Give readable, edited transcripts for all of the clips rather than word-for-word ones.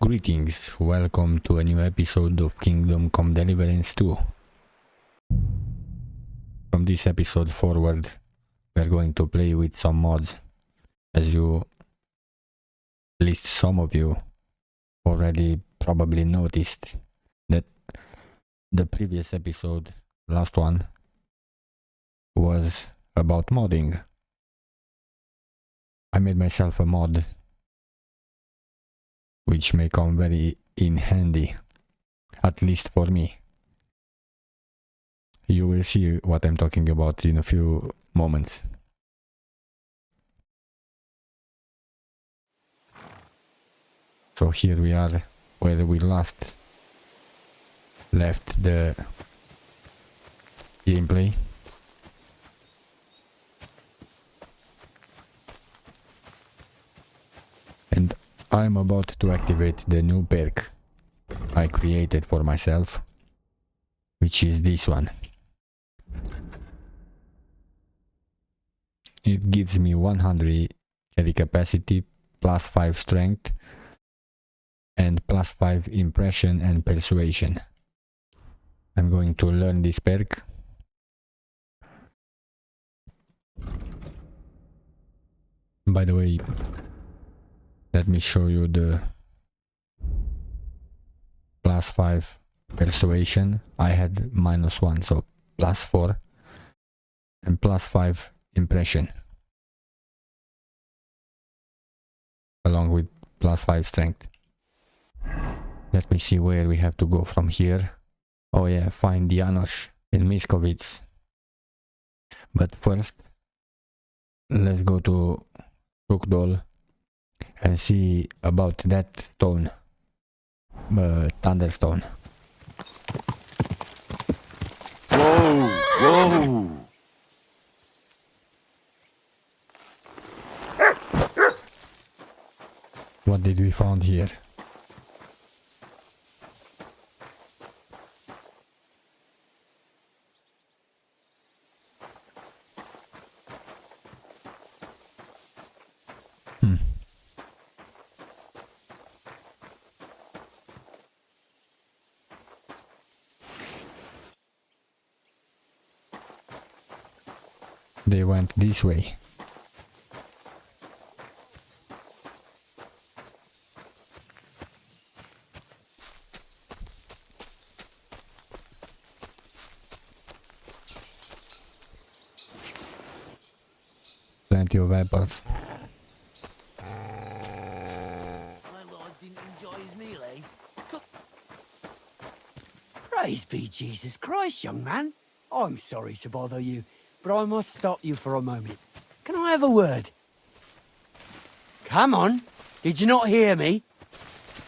Greetings, welcome to a new episode of Kingdom Come Deliverance 2. From this episode forward, we are going to play with some mods. As you, at least some of you, already probably noticed that the previous episode, last one, was about modding. I made myself a mod which may come very in handy, at least for me. You will see what I'm talking about in a few moments. So here we are where we last left the gameplay. And I'm about to activate the new perk I created for myself, which is this one. It gives me 100 carry capacity, plus 5 strength, and plus 5 impression and persuasion. I'm going to learn this perk. By the way, let me show you the plus 5 persuasion. I had -1, so plus 4, and plus 5 impression, along with plus 5 strength. Let me see where we have to go from here. Oh yeah, find Janosch in Miskovitz. But first, let's go to Rukdol and see about that stone, Thunderstone. Whoa, whoa! What did we find here? They went this way. Plenty of apples. My lord didn't enjoy his meal, eh? Praise be Jesus Christ, young man. I'm sorry to bother you, but I must stop you for a moment. Can I have a word? Come on. Did you not hear me?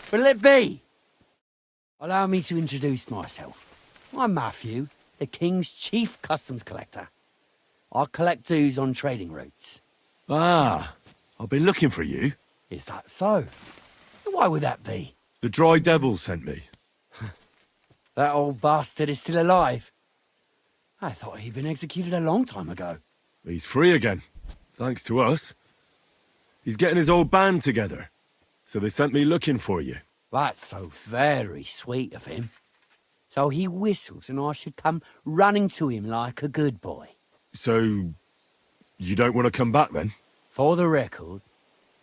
But let be. Allow me to introduce myself. I'm Matthew, the King's chief customs collector. I collect dues on trading routes. Ah, I've been looking for you. Is that so? Why would that be? The Dry Devil sent me. That old bastard is still alive. I thought he'd been executed a long time ago. He's free again, thanks to us. He's getting his old band together, so they sent me looking for you. That's so very sweet of him. So he whistles and I should come running to him like a good boy. So, you don't want to come back then? For the record,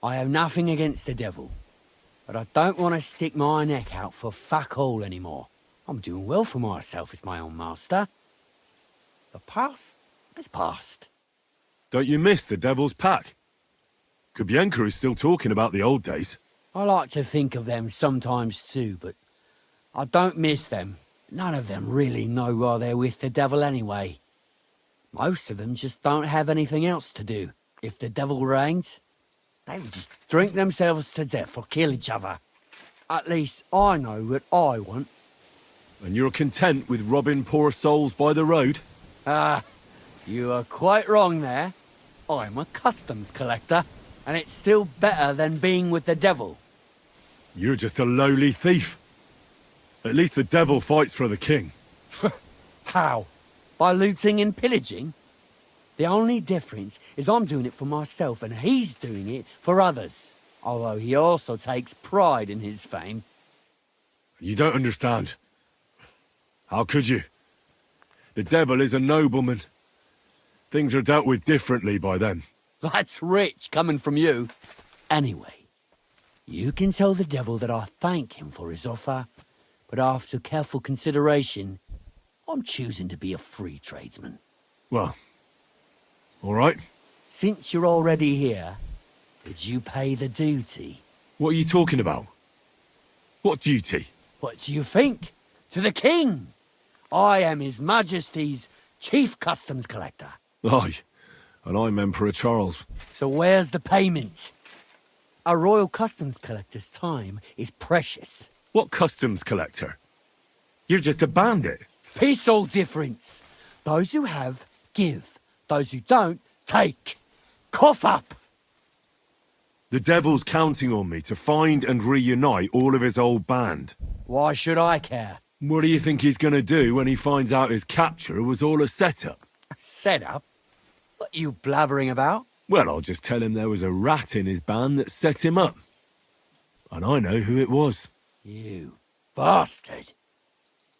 I have nothing against the devil, but I don't want to stick my neck out for fuck all anymore. I'm doing well for myself as my own master. The past is past. Don't you miss the Devil's Pack? Kubienka is still talking about the old days. I like to think of them sometimes too, but I don't miss them. None of them really know why they're with the devil anyway. Most of them just don't have anything else to do. If the devil reigns, they would just drink themselves to death or kill each other. At least I know what I want. And you're content with robbing poor souls by the road? Ah, you are quite wrong there. I'm a customs collector, and it's still better than being with the devil. You're just a lowly thief. At least the devil fights for the king. How? By looting and pillaging? The only difference is I'm doing it for myself and he's doing it for others. although he also takes pride in his fame. You don't understand. How could you? The devil is a nobleman. Things are dealt with differently by them. That's rich coming from you. Anyway, you can tell the devil that I thank him for his offer, but after careful consideration, I'm choosing to be a free tradesman. Well, all right. Since you're already here, would you pay the duty? What are you talking about? What duty? What do you think? To the king! I am His Majesty's Chief Customs Collector. Aye, and I'm Emperor Charles. So where's the payment? A royal customs collector's time is precious. What customs collector? You're just a bandit. Peace all difference. Those who have, give. Those who don't, take. Cough up! The devil's counting on me to find and reunite all of his old band. Why should I care? What do you think he's gonna do when he finds out his capture was all a setup? Set up? What you blabbering about? Well, I'll just tell him there was a rat in his band that set him up. And I know who it was. You bastard.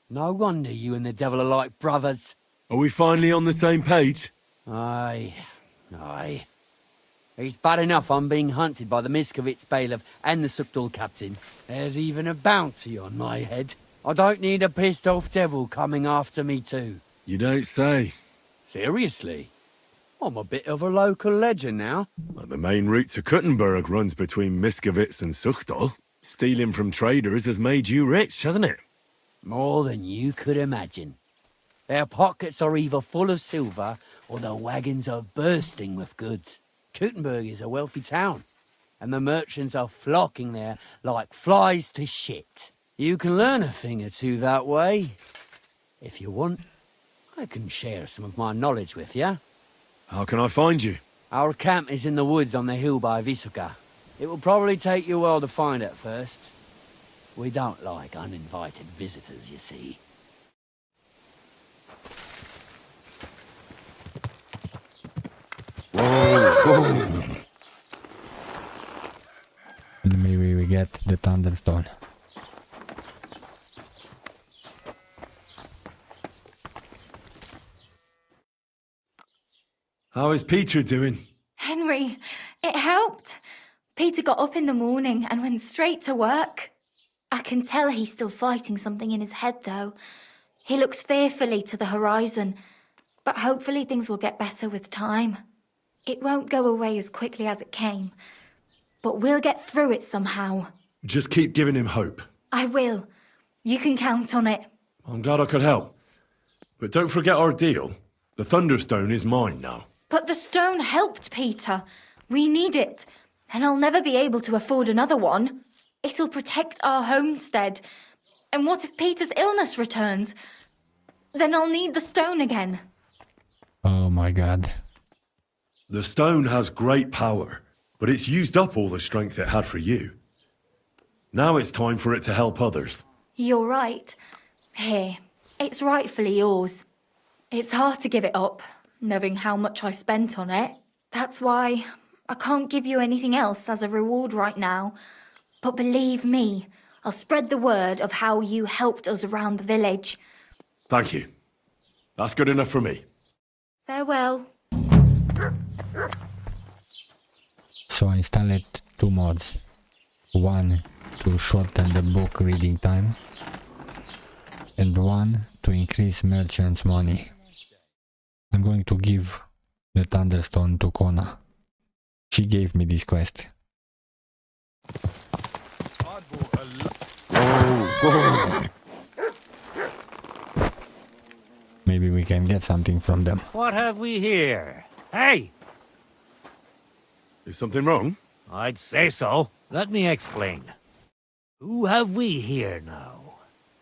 No wonder you and the devil are like brothers. Are we finally on the same page? Aye. It's bad enough I'm being hunted by the Miskovitz bailiff and the Sukdal captain. There's even a bounty on my head. I don't need a pissed-off devil coming after me too. You don't say. Seriously? I'm a bit of a local legend now. Well, the main route to Kuttenberg runs between Miskovitz and Suchdal. Stealing from traders has made you rich, hasn't it? More than you could imagine. Their pockets are either full of silver or their wagons are bursting with goods. Kuttenberg is a wealthy town, and the merchants are flocking there like flies to shit. You can learn a thing or two that way. If you want, I can share some of my knowledge with you. How can I find you? Our camp is in the woods on the hill by Visuka. It will probably take you a while to find it first. We don't like uninvited visitors, you see. And maybe we get the Thunderstone. How is Peter doing? Henry, it helped. Peter got up in the morning and went straight to work. I can tell he's still fighting something in his head, though. He looks fearfully to the horizon, but hopefully things will get better with time. It won't go away as quickly as it came, but we'll get through it somehow. Just keep giving him hope. I will. You can count on it. I'm glad I could help. But don't forget our deal. The Thunderstone is mine now. But the stone helped Peter. We need it, and I'll never be able to afford another one. It'll protect our homestead. And what if Peter's illness returns? Then I'll need the stone again. Oh my god. The stone has great power, but it's used up all the strength it had for you. Now it's time for it to help others. You're right. Here, it's rightfully yours. It's hard to give it up, knowing how much I spent on it. That's why I can't give you anything else as a reward right now. But believe me, I'll spread the word of how you helped us around the village. Thank you. That's good enough for me. Farewell. So I installed two mods. One to shorten the book reading time, and one to increase merchants' money. I'm going to give the Thunderstone to Kona. She gave me this quest. Maybe we can get something from them. What have we here? Hey! Is something wrong? I'd say so. Let me explain. Who have we here now?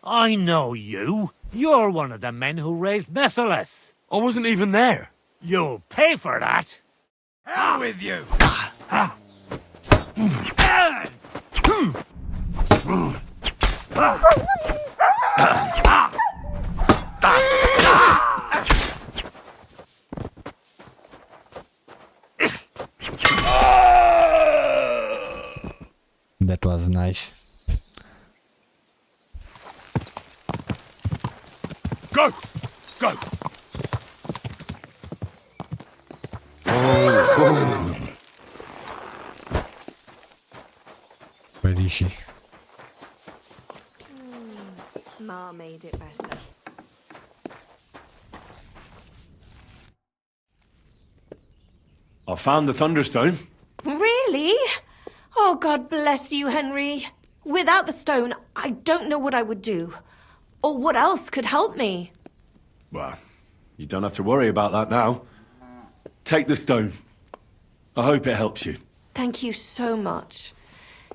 I know you. You're one of the men who raised Messalus. I wasn't even there. You'll pay for that. Hell with you! Go! Go! Where is she? Ma made it better. I found the Thunderstone. Really? Oh, God bless you, Henry. Without the stone, I don't know what I would do. Or what else could help me. Well, you don't have to worry about that now. Take the stone. I hope it helps you. Thank you so much.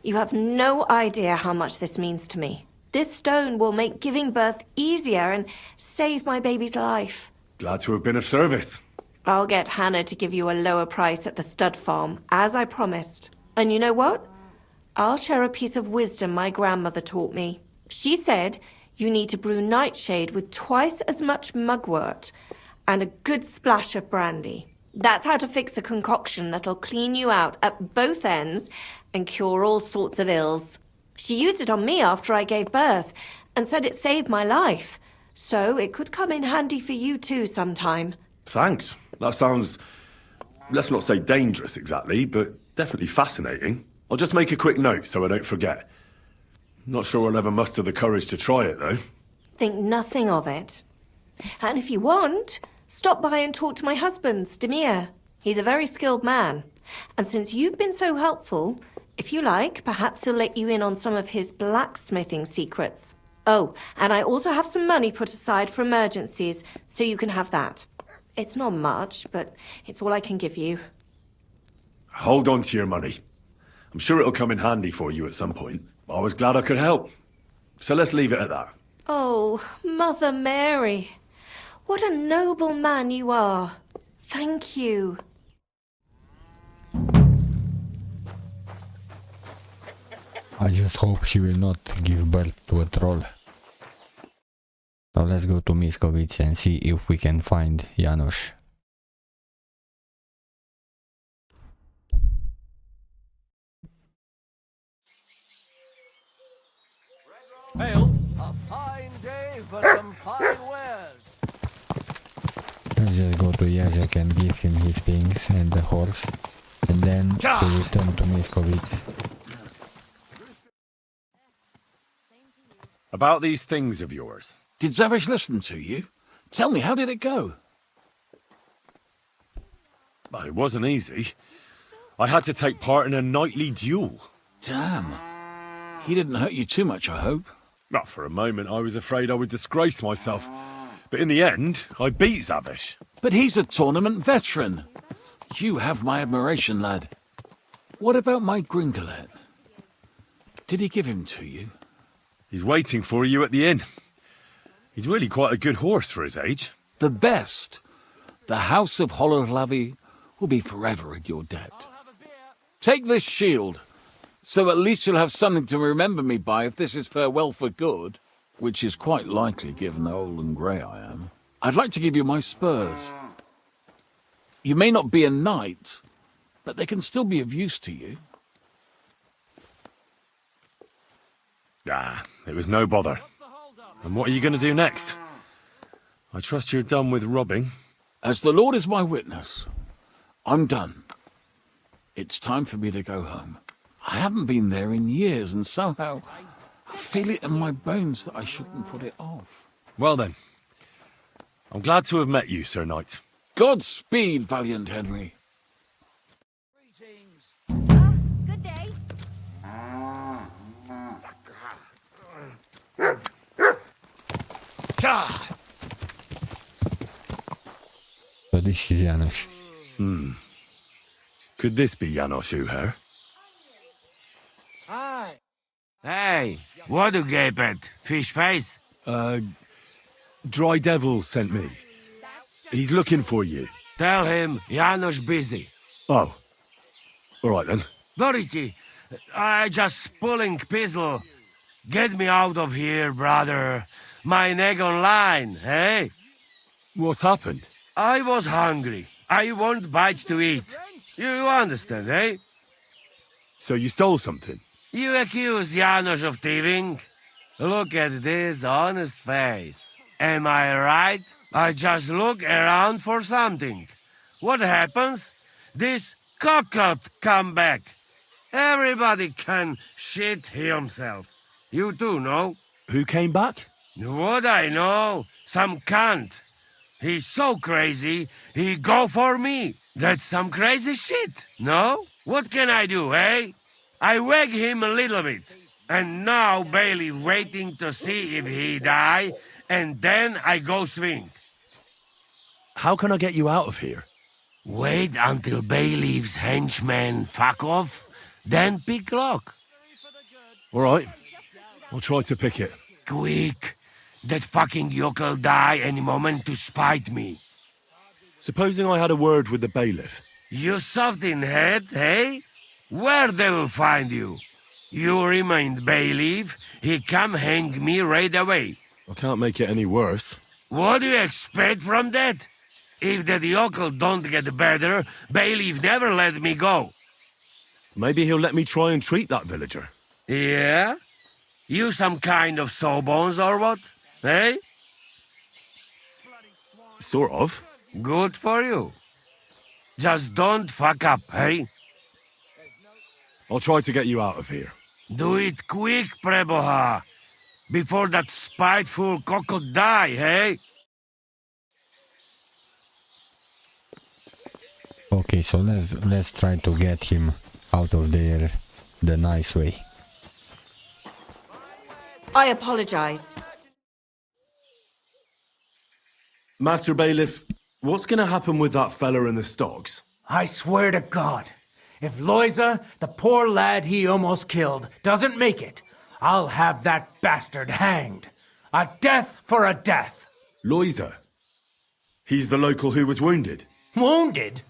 You have no idea how much this means to me. This stone will make giving birth easier and save my baby's life. Glad to have been of service. I'll get Hannah to give you a lower price at the stud farm, as I promised. And you know what? I'll share a piece of wisdom my grandmother taught me. She said you need to brew nightshade with twice as much mugwort and a good splash of brandy. That's how to fix a concoction that'll clean you out at both ends and cure all sorts of ills. She used it on me after I gave birth and said it saved my life. So it could come in handy for you too sometime. Thanks. That sounds, let's not say dangerous exactly, but definitely fascinating. I'll just make a quick note so I don't forget. Not sure I'll ever muster the courage to try it, though. Think nothing of it. And if you want, stop by and talk to my husband, Stamir. He's a very skilled man. And since you've been so helpful, if you like, perhaps he'll let you in on some of his blacksmithing secrets. Oh, and I also have some money put aside for emergencies, so you can have that. It's not much, but it's all I can give you. Hold on to your money. I'm sure it'll come in handy for you at some point. I was glad I could help. So let's leave it at that. Oh, Mother Mary. What a noble man you are. Thank you. I just hope she will not give birth to a troll. Now let's go to Miskovitz and see if we can find Janos. Hail! A fine day for some fine wares. Let's just go to Jacek and give him his things and the horse. And then we return to Miskovitz. About these things of yours. Did Zavish listen to you? Tell me, how did it go? Well, it wasn't easy. I had to take part in a nightly duel. Damn. He didn't hurt you too much, I hope. Well, for a moment I was afraid I would disgrace myself. But in the end, I beat Zavish. But he's a tournament veteran. You have my admiration, lad. What about my Gringolet? Did he give him to you? He's waiting for you at the inn. He's really quite a good horse for his age. The best. The House of Hollowlavi will be forever in your debt. Take this shield, so at least you'll have something to remember me by if this is farewell for good, which is quite likely given how old and grey I am. I'd like to give you my spurs. You may not be a knight, but they can still be of use to you. Ah, it was no bother. And what are you going to do next? I trust you're done with robbing. As the Lord is my witness, I'm done. It's time for me to go home. I haven't been there in years, and somehow I feel it in my bones that I shouldn't put it off. Well then, I'm glad to have met you, Sir Knight. Godspeed, valiant Henry. Good day. So this is Janos. Could this be Janos Uher? Hey, what do you gape at? Fish face? Dry Devil sent me. He's looking for you. Tell him Janos busy. Oh. All right then. Dority, I just pulling pistol. Get me out of here, brother. My neck on line, hey? What's happened? I was hungry. I want bite to eat. You understand, eh? So you stole something? You accuse Janos of thieving? Look at this honest face. Am I right? I just look around for something. What happens? This cock-up come back. Everybody can shit himself. You too, no? Who came back? What I know? Some cunt. He's so crazy, he go for me. That's some crazy shit, no? What can I do, eh? I wag him a little bit. And now Bailey waiting to see if he die, and then I go swing. How can I get you out of here? Wait until Bailey's henchmen fuck off, then pick lock. All right. I'll try to pick it. Quick! That fucking yokel die any moment to spite me. Supposing I had a word with the bailiff. You soft in head, hey? Where they will find you? You remind bailiff, he come hang me right away. I can't make it any worse. What do you expect from that? If that yokel don't get better, bailiff never let me go. Maybe he'll let me try and treat that villager. Yeah? You some kind of sawbones or what? Eh? Sort of. Good for you. Just don't fuck up, hey? I'll try to get you out of here. Do it quick, Preboha. Before that spiteful cockle die, hey? Okay, so let's try to get him out of there the nice way. I apologize. Master Bailiff, what's gonna happen with that fella in the stocks? I swear to God, if Loiza, the poor lad he almost killed, doesn't make it, I'll have that bastard hanged. A death for a death. Loiza? He's the local who was wounded. Wounded?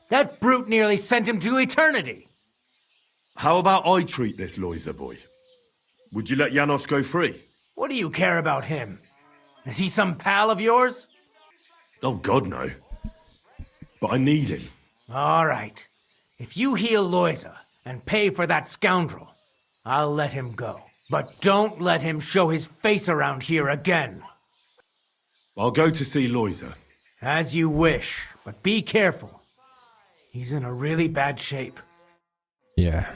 That brute nearly sent him to eternity. How about I treat this Loiza boy? Would you let Janos go free? What do you care about him? Is he some pal of yours? Oh, God, no. But I need him. All right. If you heal Loiza and pay for that scoundrel, I'll let him go. But don't let him show his face around here again. I'll go to see Loiza. As you wish, but be careful. He's in a really bad shape. Yeah.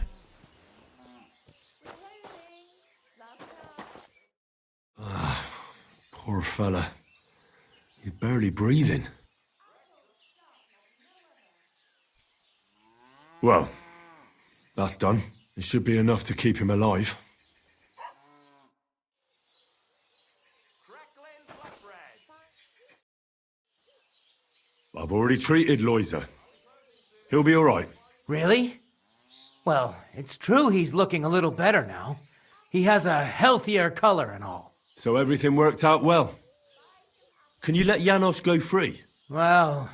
Poor fella. He's barely breathing. Well, that's done. It should be enough to keep him alive. I've already treated Loiza. He'll be all right. Really? Well, it's true he's looking a little better now. He has a healthier color and all. So everything worked out well. Can you let Janos go free? Well,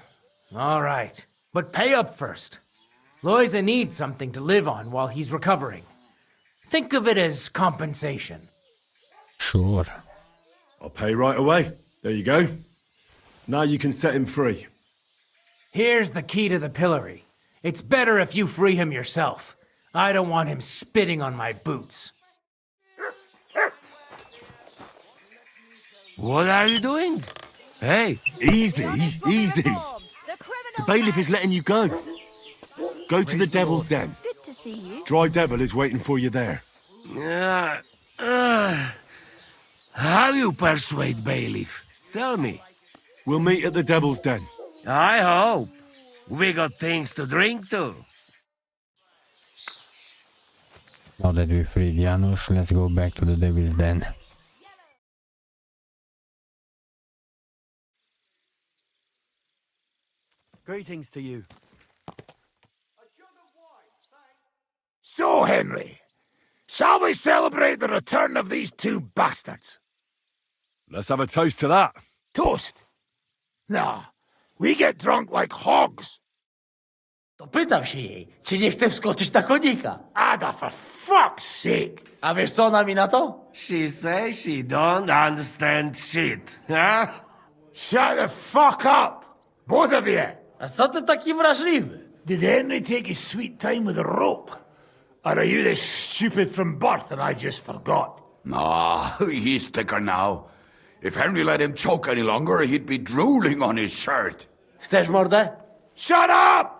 all right. But pay up first. Loiza needs something to live on while he's recovering. Think of it as compensation. Sure. I'll pay right away. There you go. Now you can set him free. Here's the key to the pillory. It's better if you free him yourself. I don't want him spitting on my boots. What are you doing? Hey. Easy, easy. The bailiff is letting you go. Go to the Devil's Den. Good to see you. Dry Devil is waiting for you there. How you persuade bailiff? Tell me. We'll meet at the Devil's Den. I hope. We got things to drink too. Now that we freed Janos, let's go back to the Devil's Den. Greetings to you. So, Henry, shall we celebrate the return of these two bastards? Let's have a toast to that. Toast? Nah, we get drunk like hogs. To pytam się jej, czy nie chce wskoczyć na konika. Ada, for fuck's sake. A wiesz co ona mi na to? She says she don't understand shit, huh? Shut the fuck up, both of you. A co ty taki wrażliwy? Did Henry take his sweet time with a rope? Or are you this stupid from birth and I just forgot? Nah, he's thicker now. If Henry let him choke any longer, he'd be drooling on his shirt. Chcesz mordę? Shut up!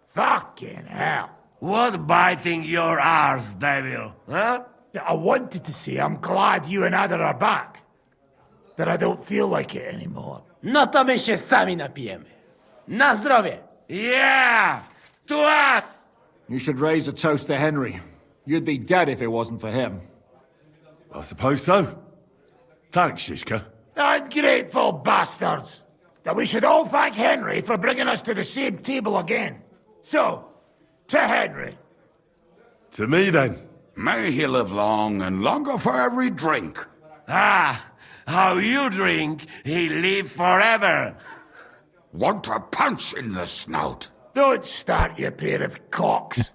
Fucking hell. What biting your arse, devil, huh? I wanted to say I'm glad you and Ada are back. But I don't feel like it anymore. No to my się sami napijemy. Na zdrowie! Yeah! To us! You should raise a toast to Henry. You'd be dead if it wasn't for him. I suppose so. Thanks, Shishka. Ungrateful bastards! That we should all thank Henry for bringing us to the same table again. So, to Henry. To me, then. May he live long, and longer for every drink. Ah, how you drink, he live forever. Want a punch in the snout. Don't start, you pair of cocks.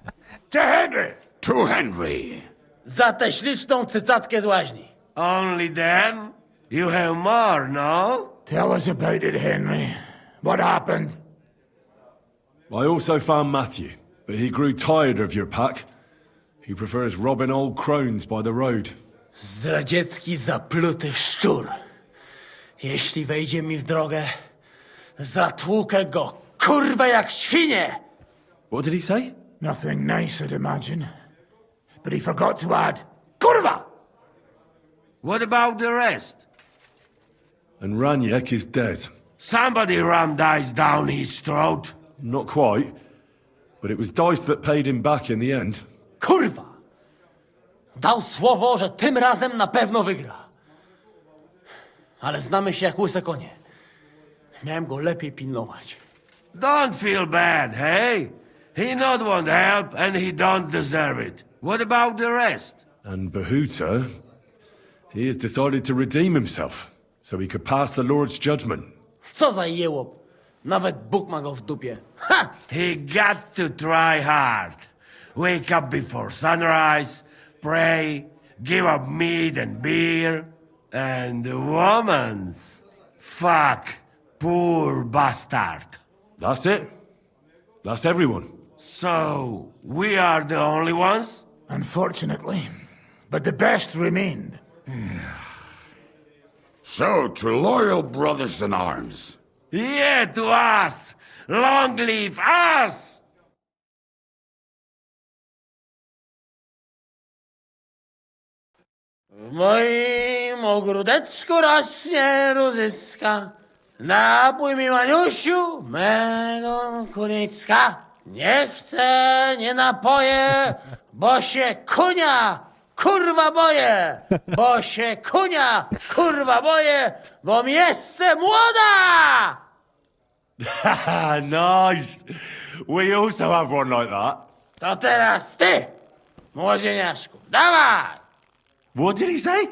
To Henry! To Henry. Za tę śliczną cycatkę z łaźni. Only then? You have more, no? Tell us about it, Henry. What happened? I also found Matthew, but he grew tired of your pack. He prefers robbing old crones by the road. Zdradziecki, zapluty szczur. Jeśli wejdzie mi w drogę, zatłukę go, kurwa, jak świnie! What did he say? Nothing nice, I'd imagine. But he forgot to add, Kurva! What about the rest? And Raniek is dead. Somebody rammed dice down his throat. Not quite, but it was dice that paid him back in the end. Kurwa! Dał słowo, że tym razem na pewno wygra. Ale znamy się jak łyse konie. Miałem go lepiej pilnować. Don't feel bad, hey? He not want help and he don't deserve it. What about the rest? And Behuta, he has decided to redeem himself, so he could pass the Lord's judgment. Co za jełop. Nawet Bóg ma go w dupie. Ha! He got to try hard. Wake up before sunrise, pray, give up meat and beer, and the womans. Fuck, poor bastard. That's it. That's everyone. So, we are the only ones? Unfortunately. But the best remained. So, to loyal brothers in arms. Yeah, to us! Long live us! W moim ogródeczku rośnie rózyska. Napój mi, Maniusiu, mego kunicka. Nie chcę, nie napoję, bo się kunia, kurwa boję. Bo się kunia, kurwa boję, bo mi jeszcze młoda! Nice. We also have one like that. To teraz ty, młodzieniaszku, dawaj! What did he say?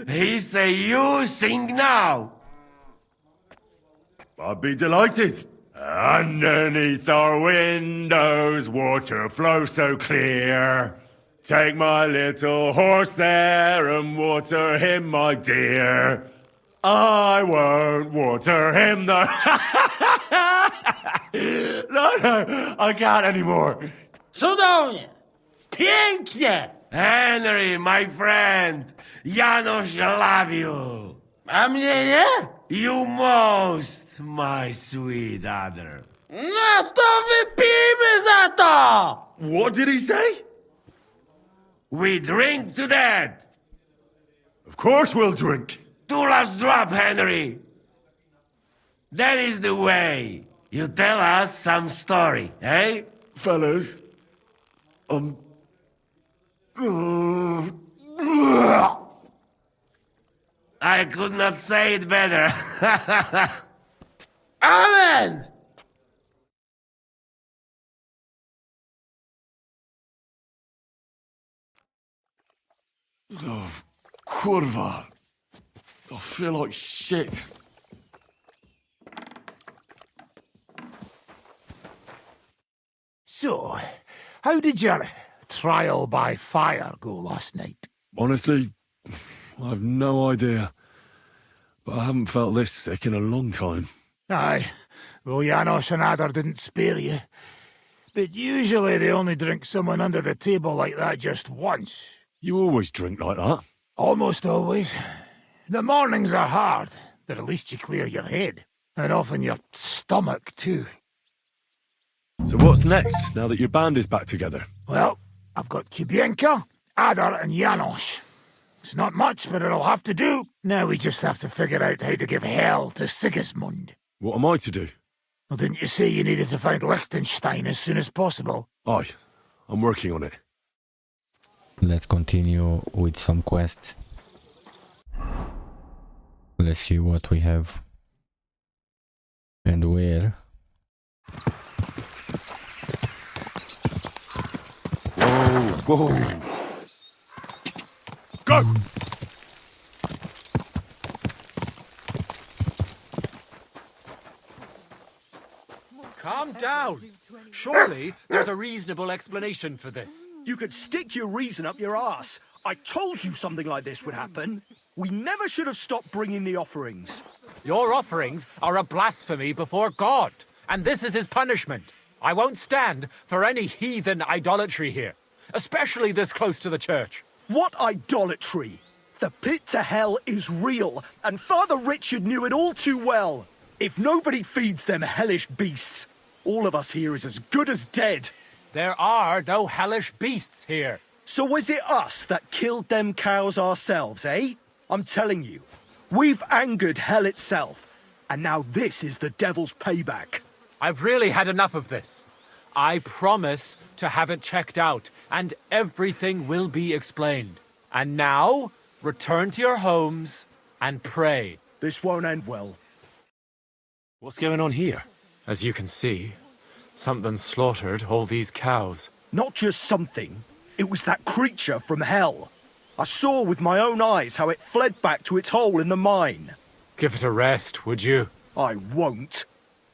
He say you sing now. I'd be delighted. Underneath our windows, water flows so clear. Take my little horse there and water him, my dear. I won't water him, though. No, I can't anymore. Cudownie! Pięknie! Henry, my friend, Janusz love you. A mnie nie? You most, my sweet other. No to wypijmy za to! What did he say? We drink to that. Of course we'll drink. Two last drop, Henry. That is the way. You tell us some story, eh? Fellas, I could not say it better. Amen! oh, kurwa. I feel like shit. So, how did your trial by fire go last night? Honestly, I've no idea. But I haven't felt this sick in a long time. Aye. Well, Janos and Adar didn't spare you. But usually they only drink someone under the table like that just once. You always drink like that? Almost always. The mornings are hard, but at least you clear your head. And often your stomach, too. So what's next, now that your band is back together? Well, I've got Kubienka, Adar, and Janos. It's not much, but it'll have to do. Now we just have to figure out how to give hell to Sigismund. What am I to do? Well, didn't you say you needed to find Liechtenstein as soon as possible? Aye, I'm working on it. Let's continue with some quests. Let's see what we have and where. Whoa! Go! Calm down. Surely there's a reasonable explanation for this. You could stick your reason up your arse. I told you something like this would happen. We never should have stopped bringing the offerings. Your offerings are a blasphemy before God, and this is his punishment. I won't stand for any heathen idolatry here, especially this close to the church. What idolatry? The pit to hell is real, and Father Richard knew it all too well. If nobody feeds them hellish beasts, all of us here is as good as dead. There are no hellish beasts here. So was it us that killed them cows ourselves, eh? I'm telling you, we've angered hell itself, and now this is the devil's payback. I've really had enough of this. I promise to have it checked out, and everything will be explained. And now, return to your homes and pray. This won't end well. What's going on here? As you can see, something slaughtered all these cows. Not just something. It was that creature from hell. I saw with my own eyes how it fled back to its hole in the mine. Give it a rest, would you? I won't.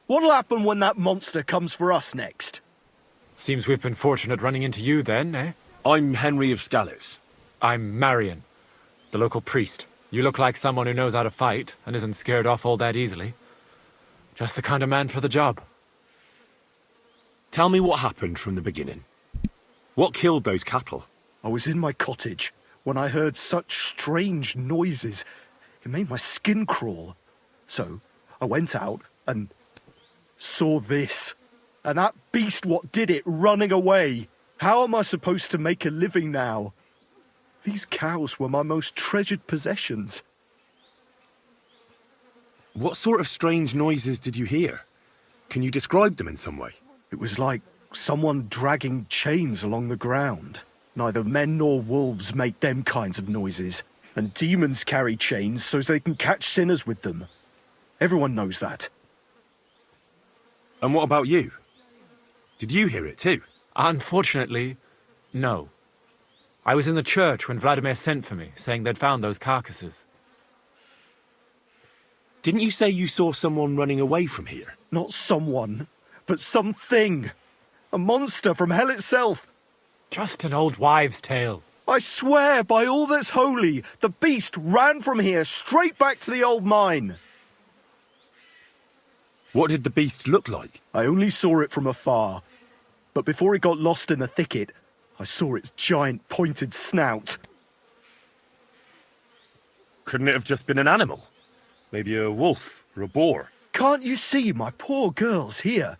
What'll happen when that monster comes for us next? Seems we've been fortunate running into you then, eh? I'm Henry of Skalitz. I'm Marion, the local priest. You look like someone who knows how to fight and isn't scared off all that easily. Just the kind of man for the job. Tell me what happened from the beginning. What killed those cattle? I was in my cottage when I heard such strange noises. It made my skin crawl. So I went out and saw this. And that beast what did it running away. How am I supposed to make a living now? These cows were my most treasured possessions. What sort of strange noises did you hear? Can you describe them in some way? It was like someone dragging chains along the ground. Neither men nor wolves make them kinds of noises. And demons carry chains so they can catch sinners with them. Everyone knows that. And what about you? Did you hear it too? Unfortunately, no. I was in the church when Vladimir sent for me, saying they'd found those carcasses. Didn't you say you saw someone running away from here? Not someone, but something. A monster from hell itself. Just an old wives' tale. I swear by all that's holy, the beast ran from here straight back to the old mine. What did the beast look like? I only saw it from afar. But before it got lost in the thicket, I saw its giant pointed snout. Couldn't it have just been an animal? Maybe a wolf or a boar? Can't you see my poor girls here?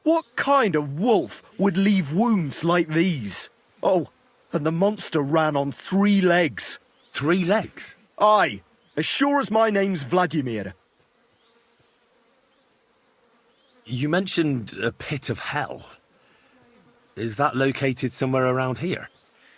What kind of wolf would leave wounds like these? Oh, and the monster ran on 3 legs. 3 legs? Aye, as sure as my name's Vladimir. You mentioned a pit of hell. Is that located somewhere around here?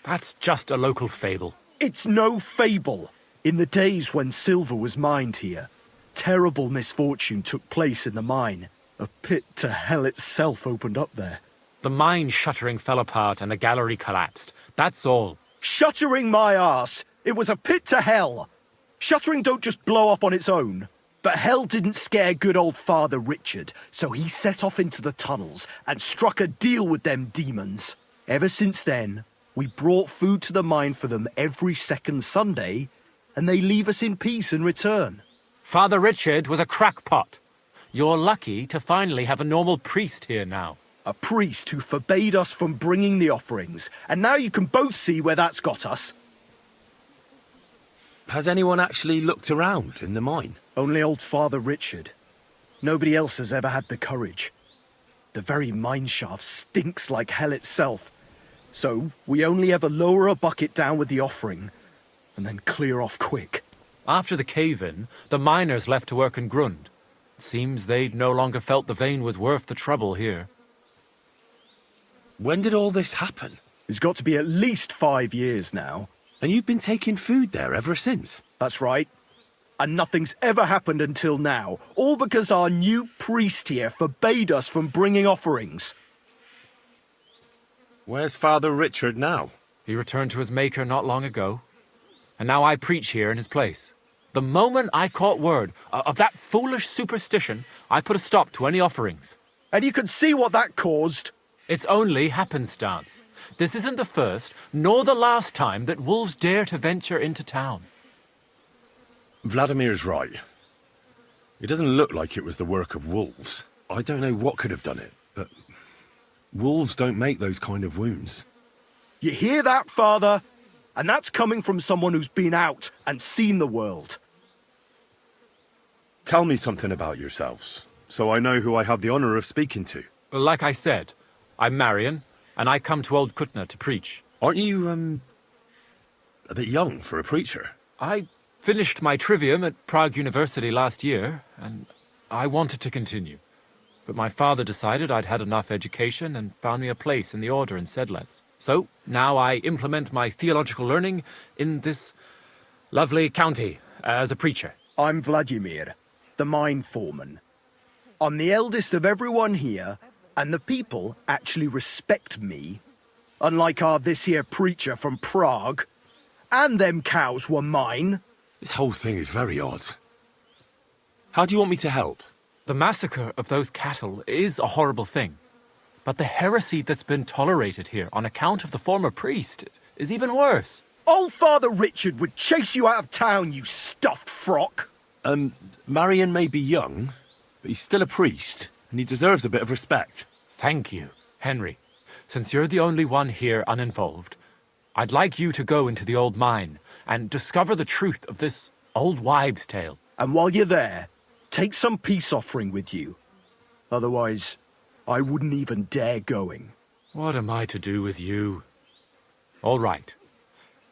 That's just a local fable. It's no fable. In the days when silver was mined here, terrible misfortune took place in the mine. A pit to hell itself opened up there. The mine shuttering fell apart and the gallery collapsed. That's all. Shuttering my arse! It was a pit to hell! Shuttering don't just blow up on its own. But hell didn't scare good old Father Richard, so he set off into the tunnels and struck a deal with them demons. Ever since then, we brought food to the mine for them every second Sunday, and they leave us in peace in return. Father Richard was a crackpot. You're lucky to finally have a normal priest here now. A priest who forbade us from bringing the offerings, and now you can both see where that's got us. Has anyone actually looked around in the mine? Only old Father Richard. Nobody else has ever had the courage. The very mine shaft stinks like hell itself. So, we only ever lower a bucket down with the offering, and then clear off quick. After the cave-in, the miners left to work in Grund. It seems they'd no longer felt the vein was worth the trouble here. When did all this happen? It's got to be at least 5 years now. And you've been taking food there ever since? That's right. And nothing's ever happened until now, all because our new priest here forbade us from bringing offerings. Where's Father Richard now? He returned to his maker not long ago, and now I preach here in his place. The moment I caught word of that foolish superstition, I put a stop to any offerings. And you can see what that caused. It's only happenstance. This isn't the first, nor the last time that wolves dare to venture into town. Vladimir's right. It doesn't look like it was the work of wolves. I don't know what could have done it, but wolves don't make those kind of wounds. You hear that, Father? And that's coming from someone who's been out and seen the world. Tell me something about yourselves, so I know who I have the honor of speaking to. Like I said, I'm Marion, and I come to Old Kutna to preach. Aren't you, a bit young for a preacher? I finished my trivium at Prague University last year, and I wanted to continue. But my father decided I'd had enough education and found me a place in the order in Sedlets. So now I implement my theological learning in this lovely county as a preacher. I'm Vladimir, the mine foreman. I'm the eldest of everyone here, and the people actually respect me. Unlike our this here preacher from Prague. And them cows were mine. This whole thing is very odd. How do you want me to help? The massacre of those cattle is a horrible thing. But the heresy that's been tolerated here on account of the former priest is even worse. Old Father Richard would chase you out of town, you stuffed frock. Marion may be young, but he's still a priest, and he deserves a bit of respect. Thank you, Henry. Since you're the only one here uninvolved, I'd like you to go into the old mine and discover the truth of this old wives' tale. And while you're there, take some peace offering with you. Otherwise, I wouldn't even dare going. What am I to do with you? All right.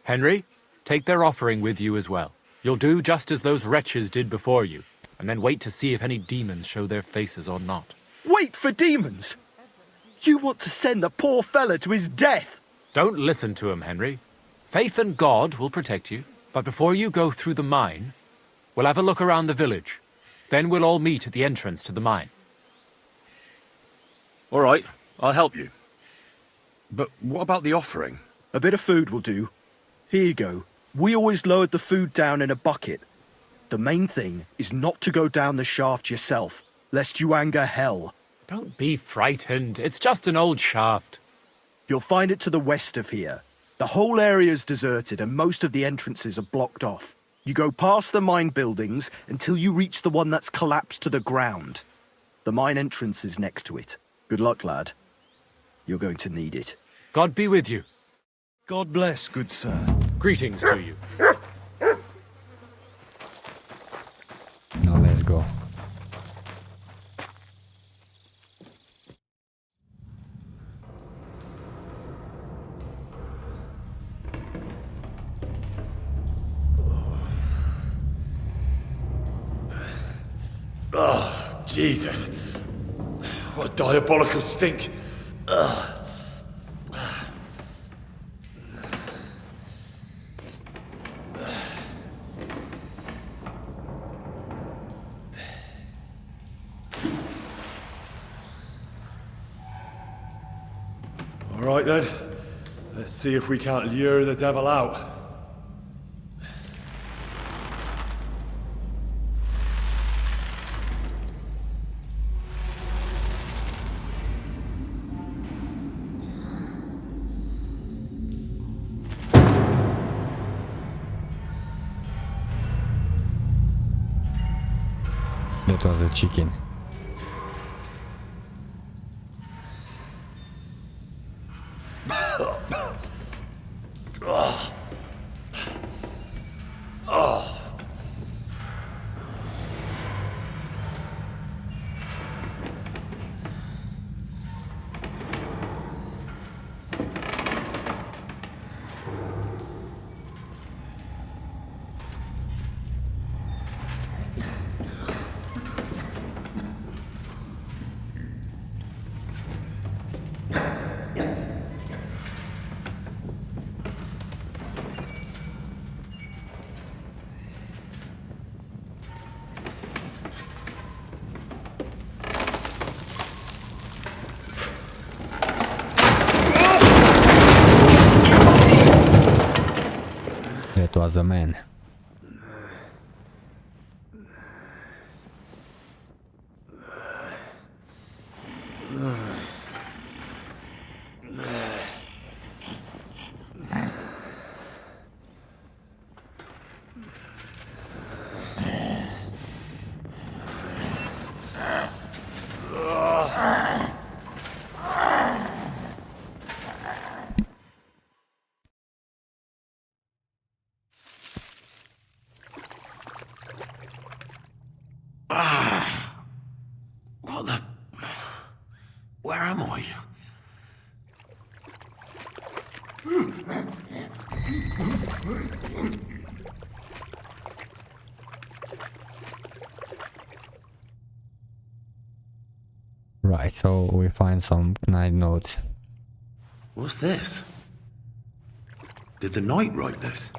Henry, take their offering with you as well. You'll do just as those wretches did before you, and then wait to see if any demons show their faces or not. Wait for demons? You want to send the poor fella to his death? Don't listen to him, Henry. Faith in God will protect you. But before you go through the mine, we'll have a look around the village. Then we'll all meet at the entrance to the mine. All right, I'll help you. But what about the offering? A bit of food will do. Here you go. We always lowered the food down in a bucket. The main thing is not to go down the shaft yourself, lest you anger hell. Don't be frightened. It's just an old shaft. You'll find it to the west of here. The whole area's deserted and most of the entrances are blocked off. You go past the mine buildings until you reach the one that's collapsed to the ground. The mine entrance is next to it. Good luck, lad. You're going to need it. God be with you. God bless, good sir. Greetings to you. Now let's go. Oh, Jesus. What a diabolical stink. Ugh. All right then, let's see if we can't lure the devil out. That was a chicken. Oh. That was a man. What the... Where am I? Right, so we find some knight notes. What's this? Did the knight write this?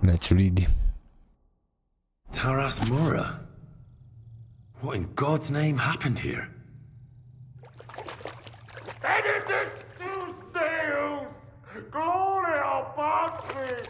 Let's read. Taras Mura. What in God's name happened here? Benedict Deus! Gloria Patri!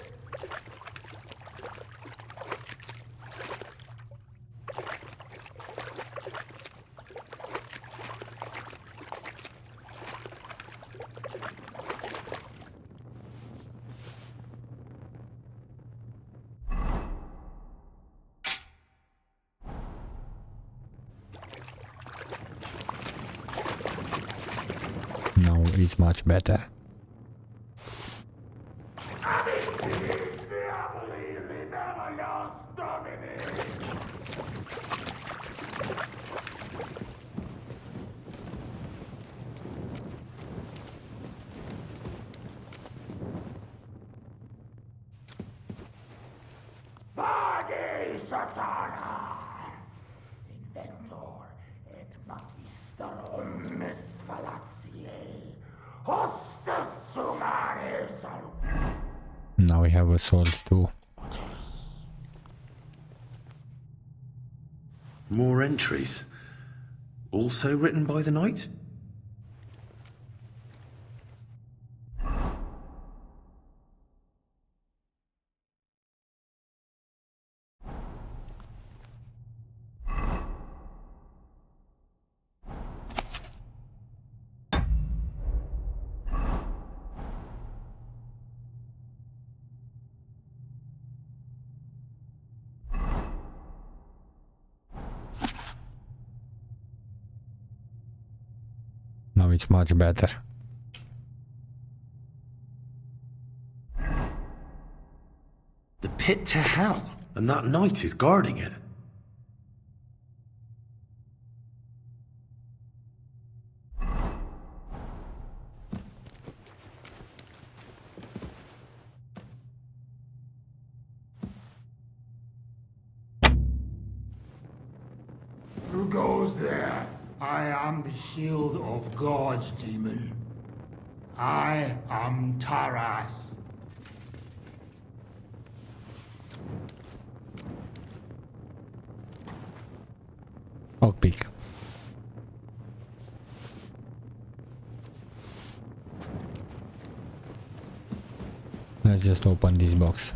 Now it's much better. Vade Satana! Inventor et magister omnes fallatiae, hostes sumare salus. Now we have a sword too. More entries. Also written by the knight? Now it's much better. The pit to hell. And that knight is guarding it. Who goes there? I am the shield of God's demon. I am Taras. Lockpick. Let's just open this box.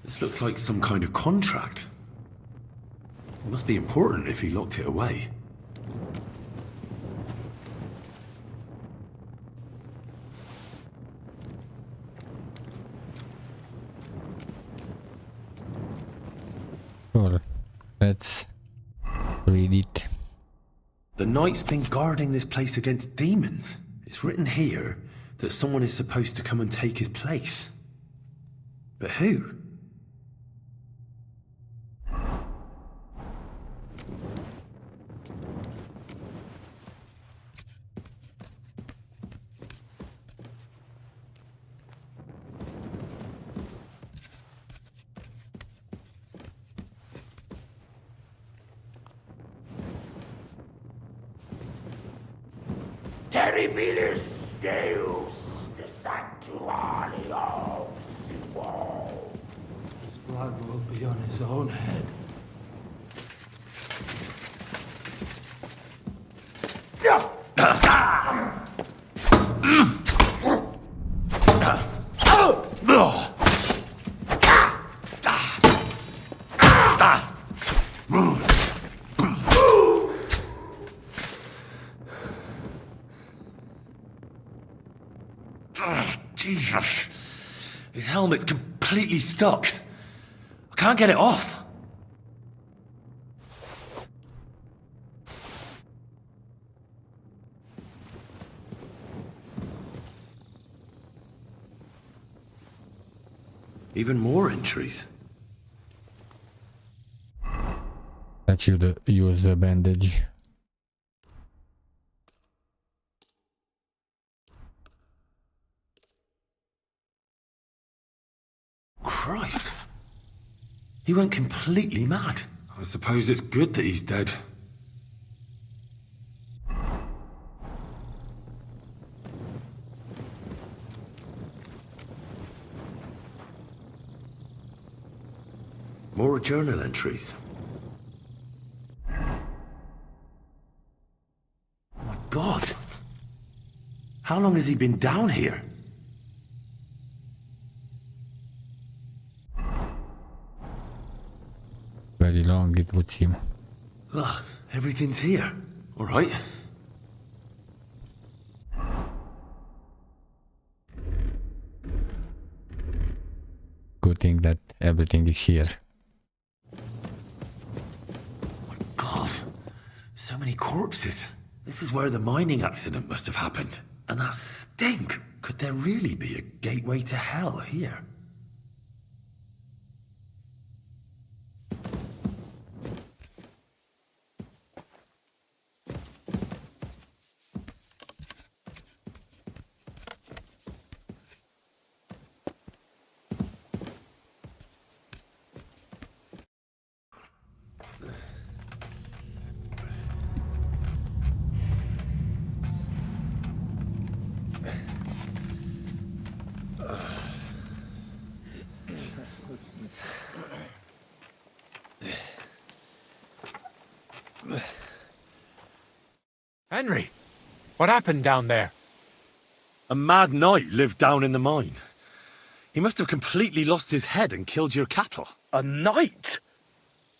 This looks like some kind of contract. It must be important if he locked it away. Sure. Let's read it. The knight's been guarding this place against demons. It's written here that someone is supposed to come and take his place. But who? terribilis Deus de sanctuario. His blood will be on his own head. Jesus. His helmet's completely stuck. I can't get it off. Even more entries. That you use a bandage. Christ. He went completely mad. I suppose it's good that he's dead. More journal entries. Oh my God. How long has he been down here? Very long, it would seem. Ah, everything's here. All right. Good thing that everything is here. God, so many corpses. This is where the mining accident must have happened. And that stink. Could there really be a gateway to hell here? Henry, what happened down there? A mad knight lived down in the mine. He must have completely lost his head and killed your cattle. A knight?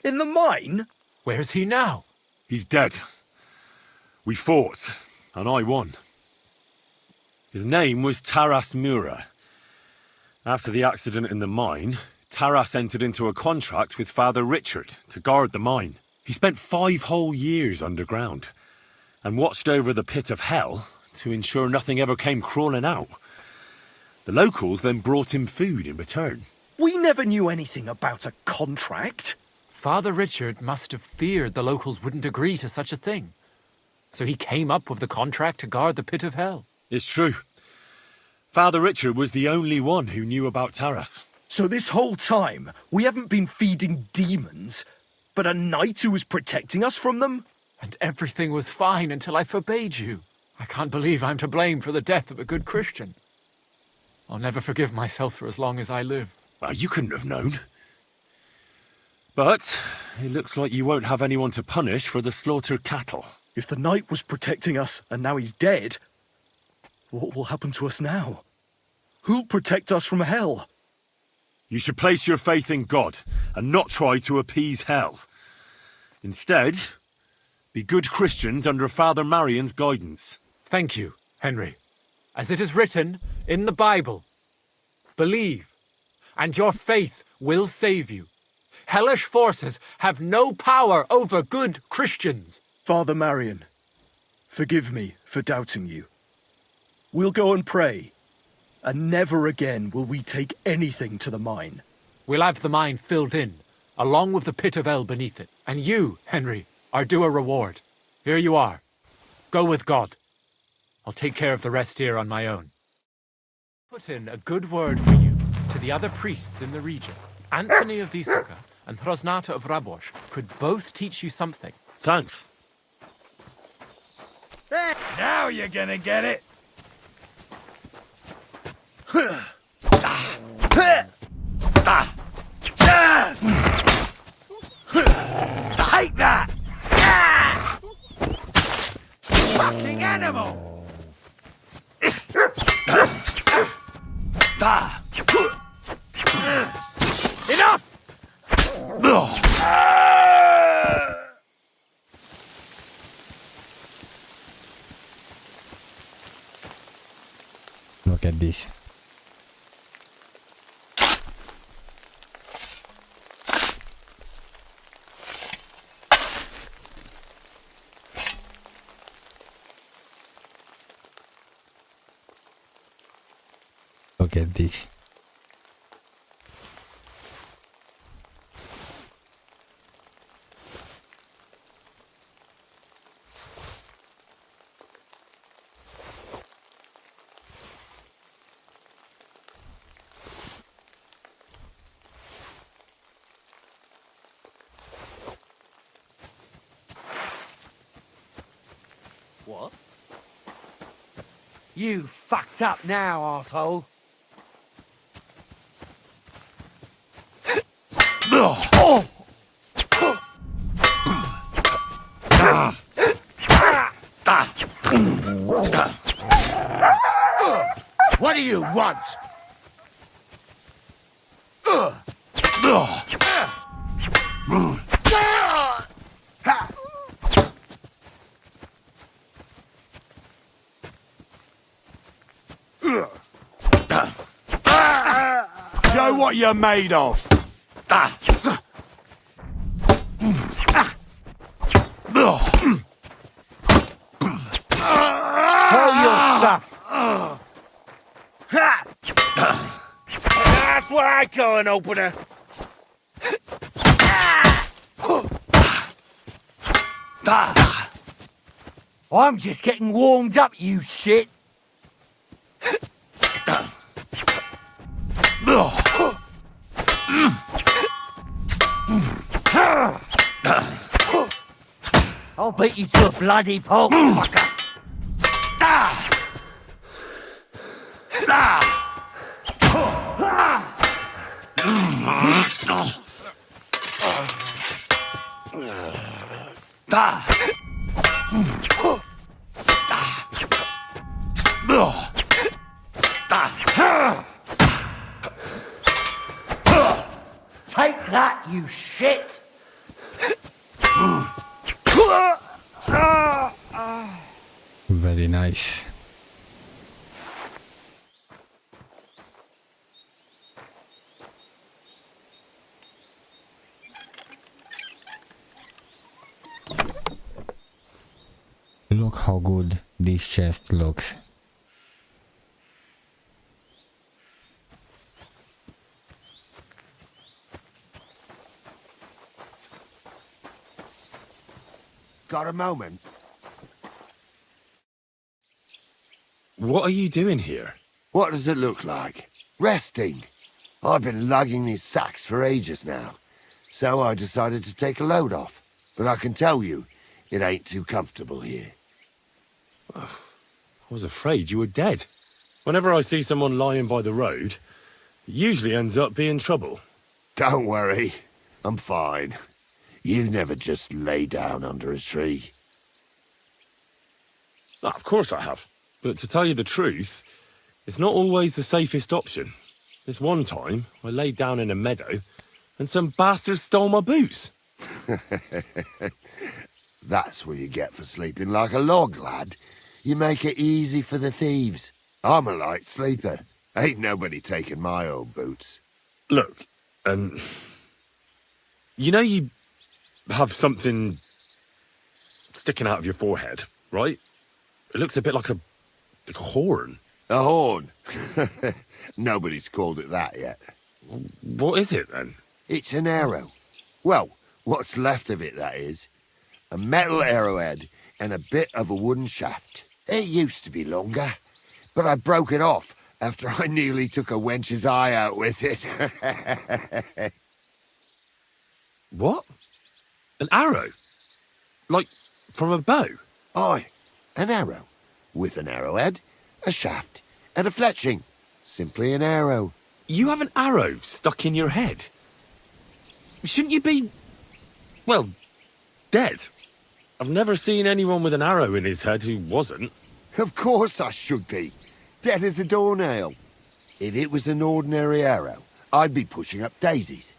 In the mine? Where's he now? He's dead. We fought, and I won. His name was Taras Mura. After the accident in the mine, Taras entered into a contract with Father Richard to guard the mine. He spent 5 whole years underground and watched over the pit of hell to ensure nothing ever came crawling out. The locals then brought him food in return. We never knew anything about a contract. Father Richard must have feared the locals wouldn't agree to such a thing. So he came up with the contract to guard the pit of hell. It's true. Father Richard was the only one who knew about Taras. So this whole time, we haven't been feeding demons, but a knight who was protecting us from them? And everything was fine until I forbade you. I can't believe I'm to blame for the death of a good Christian. I'll never forgive myself for as long as I live. Well, you couldn't have known. But it looks like you won't have anyone to punish for the slaughtered cattle. If the knight was protecting us and now he's dead, what will happen to us now? Who'll protect us from hell? You should place your faith in God and not try to appease hell. Instead, be good Christians under Father Marion's guidance. Thank you, Henry. As it is written in the Bible, believe, and your faith will save you. Hellish forces have no power over good Christians. Father Marion, forgive me for doubting you. We'll go and pray, and never again will we take anything to the mine. We'll have the mine filled in, along with the pit of hell beneath it. And you, Henry, are due a reward. Here you are. Go with God. I'll take care of the rest here on my own. Put in a good word for you to the other priests in the region. Anthony of Vysoka and Hrosnata of Rabosh could both teach you something. Thanks. Now you're gonna get it. Take that! Fucking animal! Enough! Look at this. Look at this. What? You fucked up now, arsehole. What do you want? Show what you're made of. Show your stuff. That's what I call an opener. I'm just getting warmed up, you shit. I'll beat you to a bloody pulp, fucker. Take that, you shit! Very nice. Look how good this chest looks. Got a moment? What are you doing here? What does it look like? Resting. I've been lugging these sacks for ages now, so I decided to take a load off. But I can tell you, it ain't too comfortable here. I was afraid you were dead. Whenever I see someone lying by the road, it usually ends up being trouble. Don't worry, I'm fine. You never just lay down under a tree. Of course I have. But to tell you the truth, it's not always the safest option. This one time, I laid down in a meadow, and some bastards stole my boots. That's what you get for sleeping like a log, lad. You make it easy for the thieves. I'm a light sleeper. Ain't nobody taking my old boots. Look, you know you have something sticking out of your forehead, right? It looks a bit like a horn. A horn? Nobody's called it that yet. What is it, then? It's an arrow. Well, what's left of it, that is. A metal arrowhead and a bit of a wooden shaft. It used to be longer, but I broke it off after I nearly took a wench's eye out with it. What? An arrow? Like, from a bow? Aye. An arrow. With an arrowhead, a shaft, and a fletching. Simply an arrow. You have an arrow stuck in your head? Shouldn't you be, well, dead? I've never seen anyone with an arrow in his head who wasn't. Of course I should be. Dead as a doornail. If it was an ordinary arrow, I'd be pushing up daisies.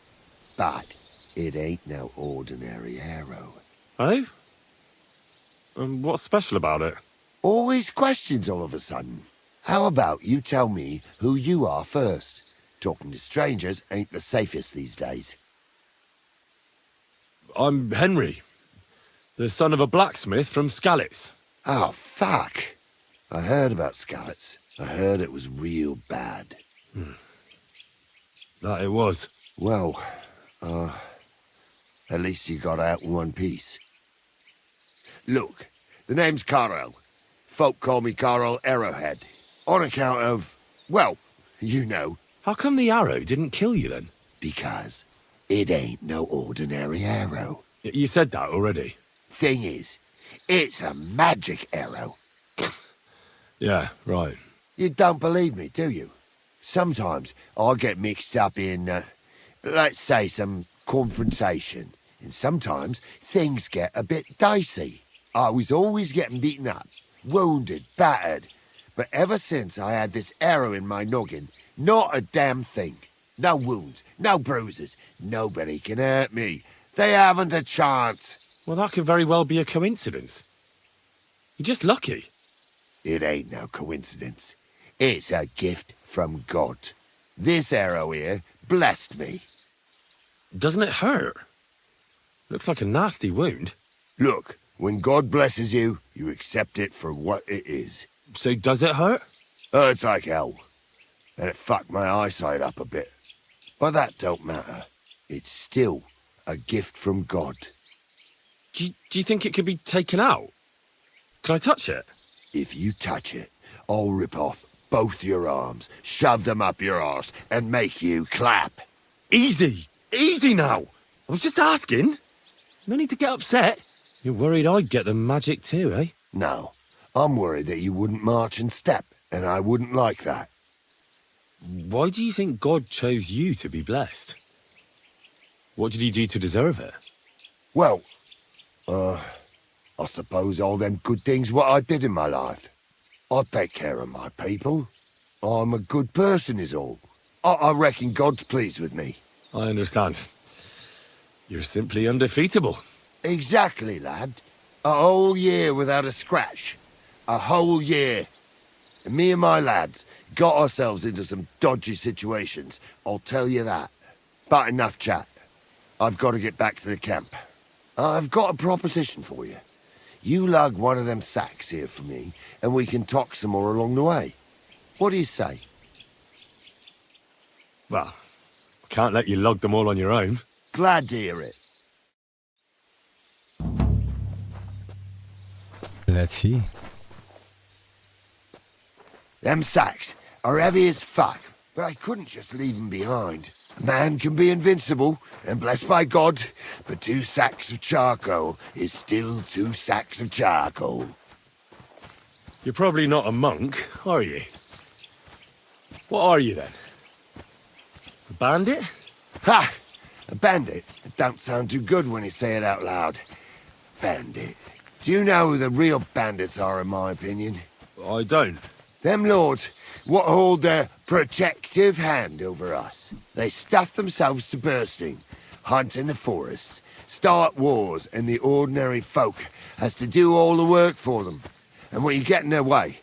But it ain't no ordinary arrow. Oh? And what's special about it? Always questions all of a sudden. How about you tell me who you are first? Talking to strangers ain't the safest these days. I'm Henry, the son of a blacksmith from Skalitz. Oh, fuck. I heard about Skalitz. I heard it was real bad. That it was. Well, at least you got out in one piece. Look, the name's Carl. Folk call me Carl Arrowhead. On account of, well, you know. How come the arrow didn't kill you then? Because it ain't no ordinary arrow. You said that already. Thing is, it's a magic arrow. Yeah, right. You don't believe me, do you? Sometimes I get mixed up in, let's say, some confrontation. And sometimes things get a bit dicey. I was always getting beaten up, wounded, battered. But ever since I had this arrow in my noggin, not a damn thing. No wounds, no bruises. Nobody can hurt me. They haven't a chance. Well, that could very well be a coincidence. You're just lucky. It ain't no coincidence. It's a gift from God. This arrow here blessed me. Doesn't it hurt? Looks like a nasty wound. Look, when God blesses you, you accept it for what it is. So does it hurt? Hurts like hell. And it fucked my eyesight up a bit. But that don't matter. It's still a gift from God. Do you think it could be taken out? Can I touch it? If you touch it, I'll rip off both your arms, shove them up your arse, and make you clap. Easy! Easy now! I was just asking. No need to get upset. You're worried I'd get the magic too, eh? No. I'm worried that you wouldn't march and step, and I wouldn't like that. Why do you think God chose you to be blessed? What did you do to deserve it? Well, I suppose all them good things what I did in my life. I take care of my people. I'm a good person is all. I reckon God's pleased with me. I understand. You're simply undefeatable. Exactly, lad. A whole year without a scratch. A whole year. And me and my lads got ourselves into some dodgy situations, I'll tell you that. But enough chat. I've got to get back to the camp. I've got a proposition for you. You lug one of them sacks here for me, and we can talk some more along the way. What do you say? Well, I can't let you lug them all on your own. Glad to hear it. Let's see. Them sacks are heavy as fuck, but I couldn't just leave them behind. A man can be invincible, and blessed by God, but 2 sacks of charcoal is still 2 sacks of charcoal. You're probably not a monk, are you? What are you then? A bandit? Ha! A bandit? It don't sound too good when you say it out loud. Bandit. Do you know who the real bandits are, in my opinion? I don't. Them lords, what hold their protective hand over us. They stuff themselves to bursting, hunt in the forests, start wars, and the ordinary folk has to do all the work for them. And when you get in their way,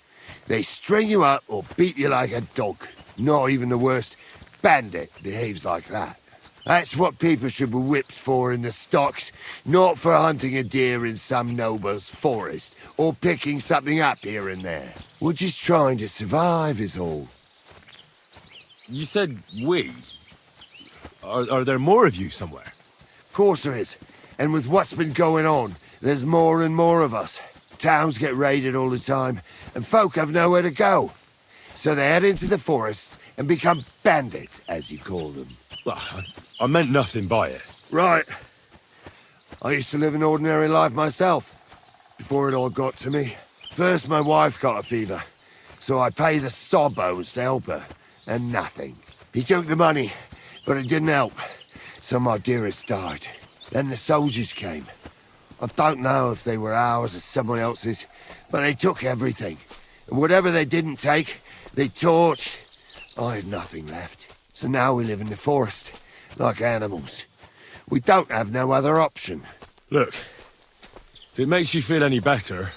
they string you up or beat you like a dog. Not even the worst bandit behaves like that. That's what people should be whipped for in the stocks, not for hunting a deer in some noble's forest, or picking something up here and there. We're just trying to survive is all. You said we. Are there more of you somewhere? Of course there is. And with what's been going on, there's more and more of us. Towns get raided all the time, and folk have nowhere to go. So they head into the forests and become bandits, as you call them. Well, I meant nothing by it. Right. I used to live an ordinary life myself, before it all got to me. First my wife got a fever, so I pay the sobbos to help her, and nothing. He took the money, but it didn't help, so my dearest died. Then the soldiers came. I don't know if they were ours or someone else's, but they took everything. And whatever they didn't take, they torched. I had nothing left. So now we live in the forest, like animals. We don't have no other option. Look, if it makes you feel any better,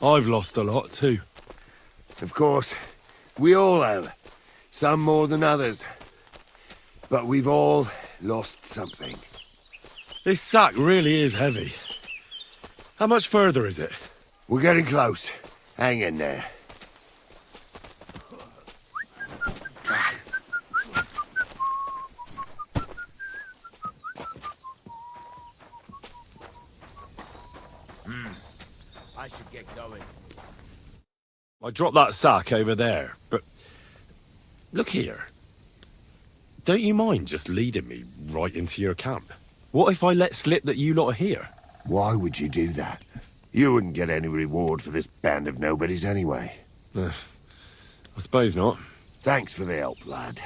I've lost a lot too. Of course, we all have. Some more than others. But we've all lost something. This sack really is heavy. How much further is it? We're getting close. Hang in there. I should get going. I dropped that sack over there, but... Look here. Don't you mind just leading me right into your camp? What if I let slip that you lot are here? Why would you do that? You wouldn't get any reward for this band of nobodies anyway. I suppose not. Thanks for the help, lad.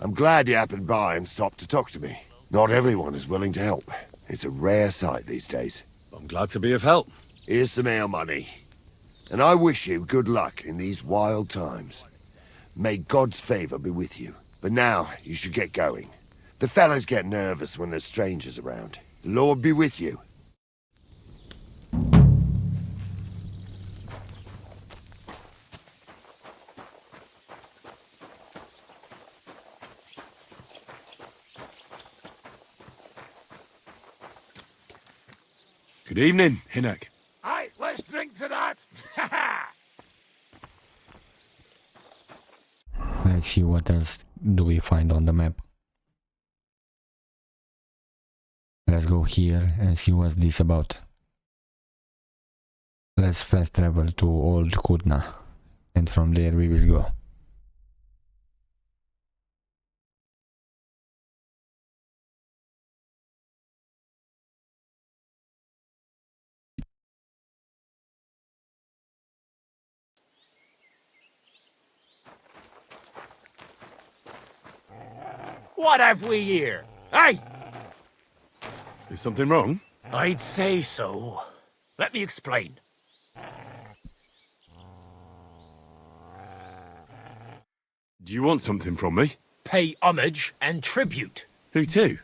I'm glad you happened by and stopped to talk to me. Not everyone is willing to help. It's a rare sight these days. I'm glad to be of help. Here's some ale money. And I wish you good luck in these wild times. May God's favor be with you. But now, you should get going. The fellas get nervous when there's strangers around. The Lord be with you. Good evening, Hinnock. Aye, let's drink to that. Let's see what else do we find on the map. Let's go here and see what's this about. Let's fast travel to Old Kutna, and from there we will go. What have we here? Hey! Is something wrong? I'd say so. Let me explain. Do you want something from me? Pay homage and tribute. Who to?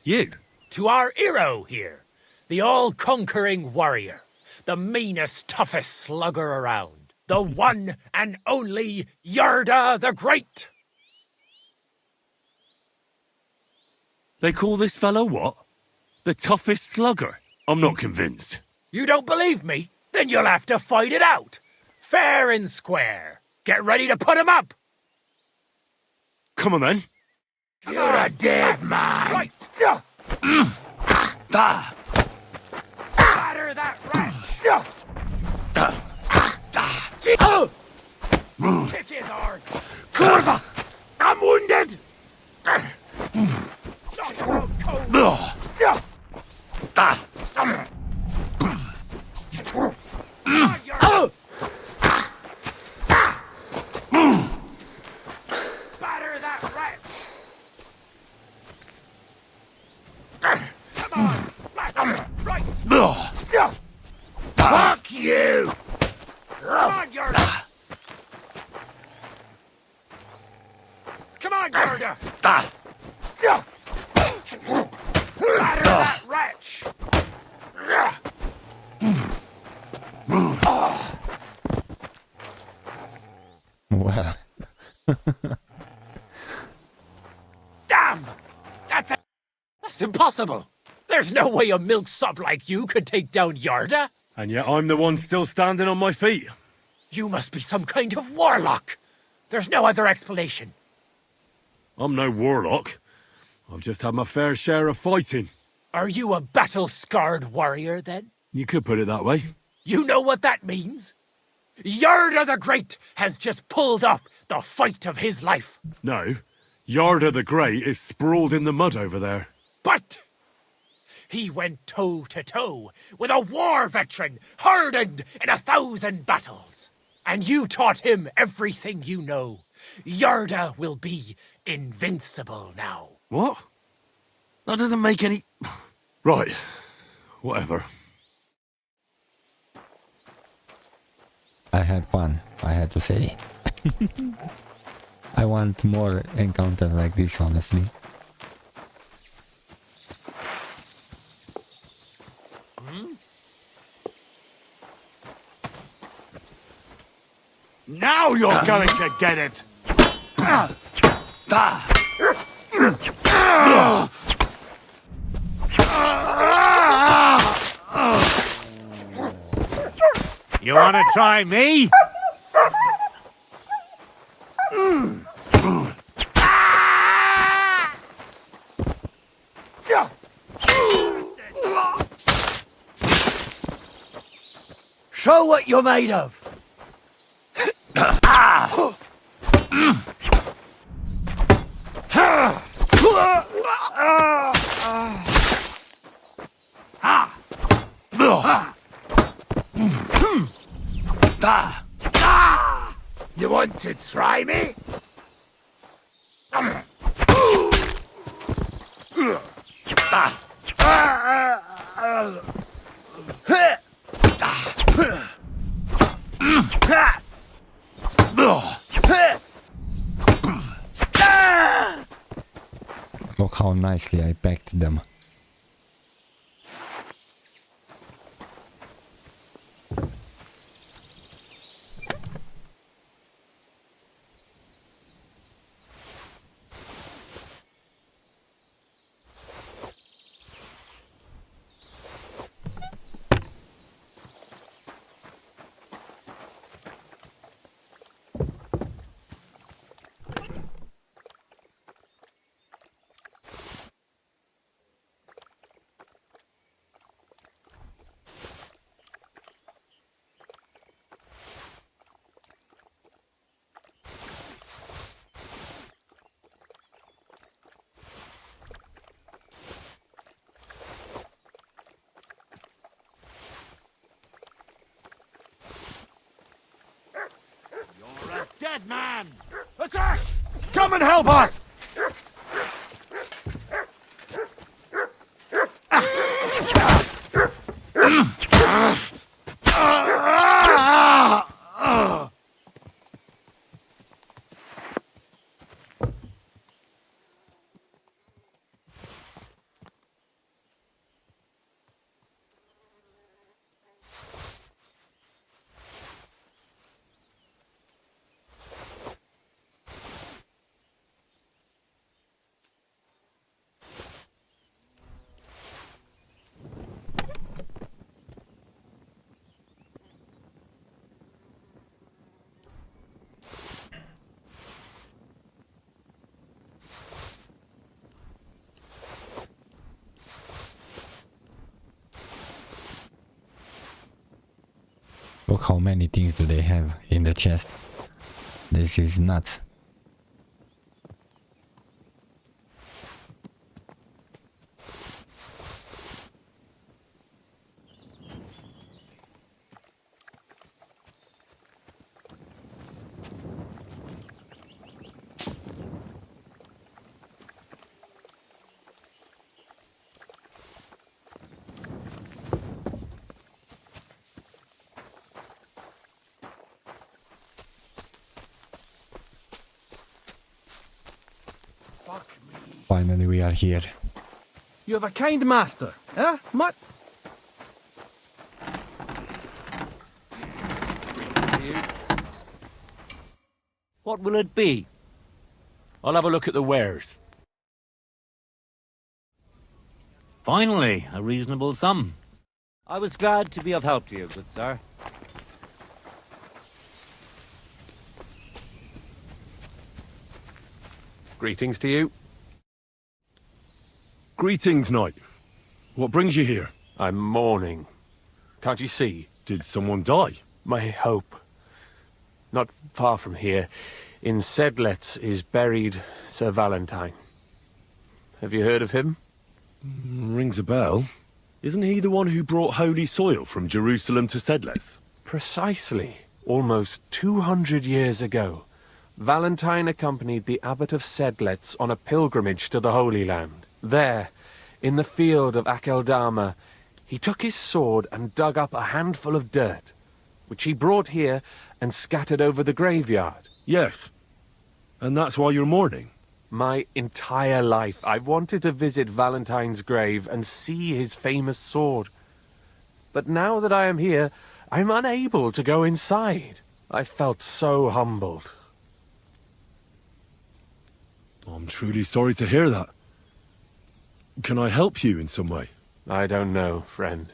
You? To our hero here. The all-conquering warrior. The meanest, toughest slugger around. The one and only Yarda the Great. They call this fellow what? The toughest slugger? I'm not convinced. You don't believe me? Then you'll have to fight it out. Fair and square. Get ready to put him up. Come on then. You're a dead man. Right. Batter that rat. Kick his arse. Curva! I'm wounded! Batter that rat. Come on. Right. Fuck you! Come on, Yarda. Come on, Yarda. Batter that wretch! Well. Damn! That's impossible! There's no way a milksop like you could take down Yarda! And yet I'm the one still standing on my feet. You must be some kind of warlock! There's no other explanation. I'm no warlock. I've just had my fair share of fighting. Are you a battle-scarred warrior, then? You could put it that way. You know what that means? Yarda the Great has just pulled off the fight of his life. No, Yarda the Great is sprawled in the mud over there. But He went toe to toe with a war veteran hardened in 1,000 battles. And you taught him everything you know. Yarda will be invincible now. What? That doesn't make any... Right. Whatever. I had fun, I had to say. I want more encounters like this, honestly. Now you're going to get it! You want to try me? Show what you're made of. You want to try me? Look how nicely I packed them. Dead man! Attack! Come and help us! Look how many things do they have in the chest. This is nuts. Finally we are here. You have a kind master, eh, Mutt? What will it be? I'll have a look at the wares. Finally, a reasonable sum. I was glad to be of help to you, good sir. Greetings to you. Greetings, knight. What brings you here? I'm mourning. Can't you see? Did someone die? My hope. Not far from here, in Sedlets, is buried Sir Valentine. Have you heard of him? Rings a bell. Isn't he the one who brought holy soil from Jerusalem to Sedles? Precisely. Almost 200 years ago, Valentine accompanied the abbot of Sedlets on a pilgrimage to the Holy Land. There, in the field of Akeldama, he took his sword and dug up a handful of dirt, which he brought here and scattered over the graveyard. Yes. And that's why you're mourning? My entire life, I've wanted to visit Valentine's grave and see his famous sword. But now that I am here, I'm unable to go inside. I felt so humbled. I'm truly sorry to hear that. Can I help you in some way? I don't know, friend.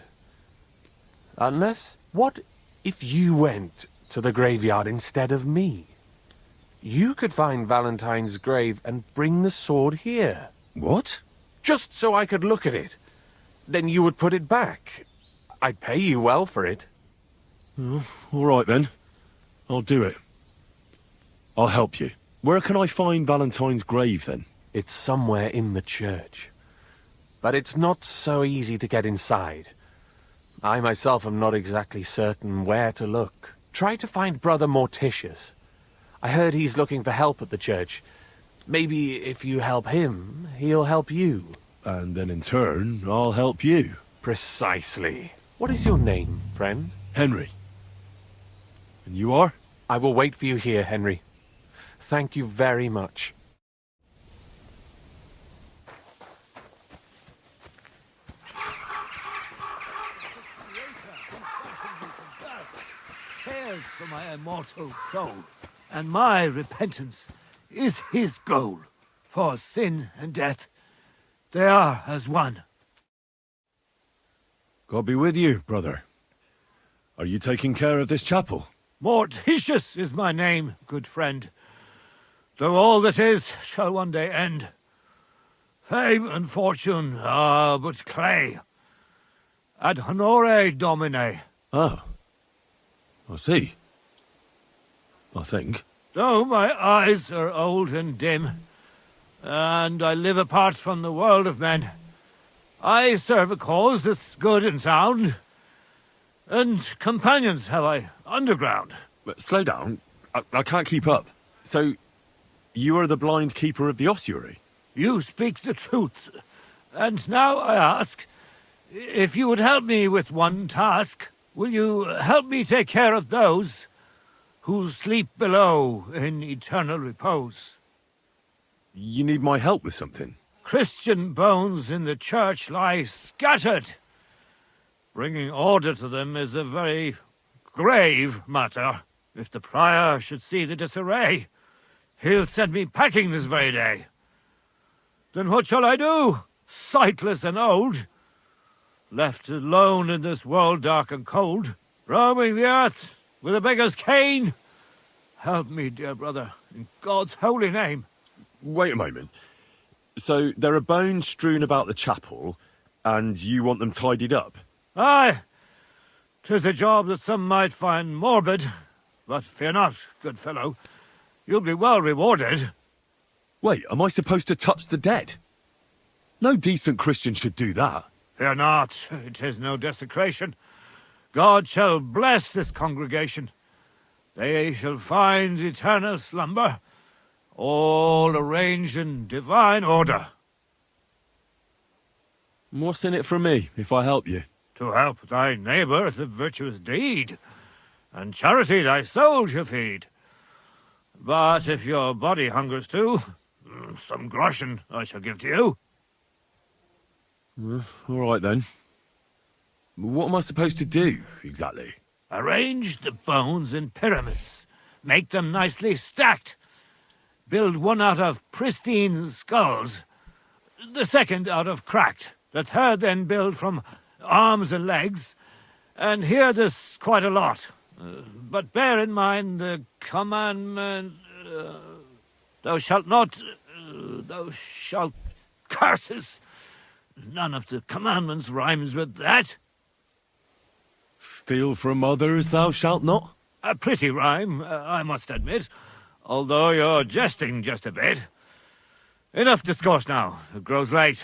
Unless, what if you went to the graveyard instead of me? You could find Valentine's grave and bring the sword here. What? Just so I could look at it. Then you would put it back. I'd pay you well for it. Oh, all right then. I'll do it. I'll help you. Where can I find Valentine's grave then? It's somewhere in the church. But it's not so easy to get inside. I myself am not exactly certain where to look. Try to find Brother Morticius. I heard he's looking for help at the church. Maybe if you help him, he'll help you. And then in turn, I'll help you. Precisely. What is your name, friend? Henry. And you are? I will wait for you here, Henry. Thank you very much. Cares for my immortal soul, and my repentance is his goal. For sin and death, they are as one. God be with you, brother. Are you taking care of this chapel? Morticius is my name, good friend. Though all that is shall one day end. Fame and fortune are but clay. Ad honore domine. Ah. I see. I think. Though my eyes are old and dim, and I live apart from the world of men, I serve a cause that's good and sound, and companions have I underground. But slow down. I can't keep up. So, you are the blind keeper of the ossuary? You speak the truth. And now I ask, if you would help me with one task, will you help me take care of those who sleep below in eternal repose? You need my help with something? Christian bones in the church lie scattered. Bringing order to them is a very grave matter. If the prior should see the disarray, he'll send me packing this very day. Then what shall I do, sightless and old? Left alone in this world dark and cold, roaming the earth with a beggar's cane? Help me, dear brother, in God's holy name. Wait a moment. So there are bones strewn about the chapel, and you want them tidied up? Aye, 'tis a job that some might find morbid, but fear not, good fellow, you'll be well rewarded. Wait, am I supposed to touch the dead? No decent Christian should do that. Fear not, it is no desecration. God shall bless this congregation. They shall find eternal slumber, all arranged in divine order. What's in it for me, if I help you? To help thy neighbour is a virtuous deed, and charity thy soul shall feed. But if your body hungers too, some groschen I shall give to you. All right then. What am I supposed to do, exactly? Arrange the bones in pyramids. Make them nicely stacked. Build one out of pristine skulls, the second out of cracked, the third then build from arms and legs, and hear this quite a lot. But bear in mind the commandment, thou shalt not, thou shalt curses. None of the commandments rhymes with that. Steal from others thou shalt not? A pretty rhyme, I must admit, although you're jesting just a bit. Enough discourse now, it grows late.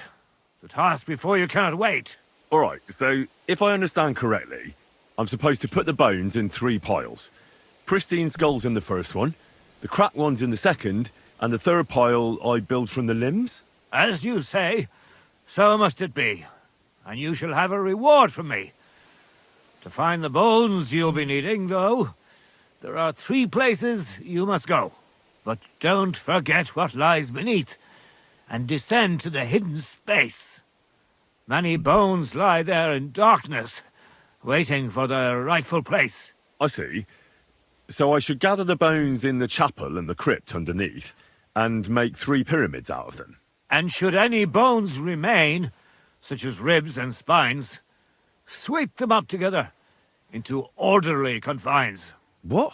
The task before you cannot wait. All right, so if I understand correctly, I'm supposed to put the bones in 3 piles. Pristine skulls in the first one, the cracked ones in the second, and the third pile I build from the limbs? As you say, so must it be. And you shall have a reward from me. To find the bones you'll be needing, though, there are 3 places you must go. But don't forget what lies beneath, and descend to the hidden space. Many bones lie there in darkness, waiting for their rightful place. I see. So I should gather the bones in the chapel and the crypt underneath, and make 3 pyramids out of them. And should any bones remain, such as ribs and spines, sweep them up together into orderly confines. What?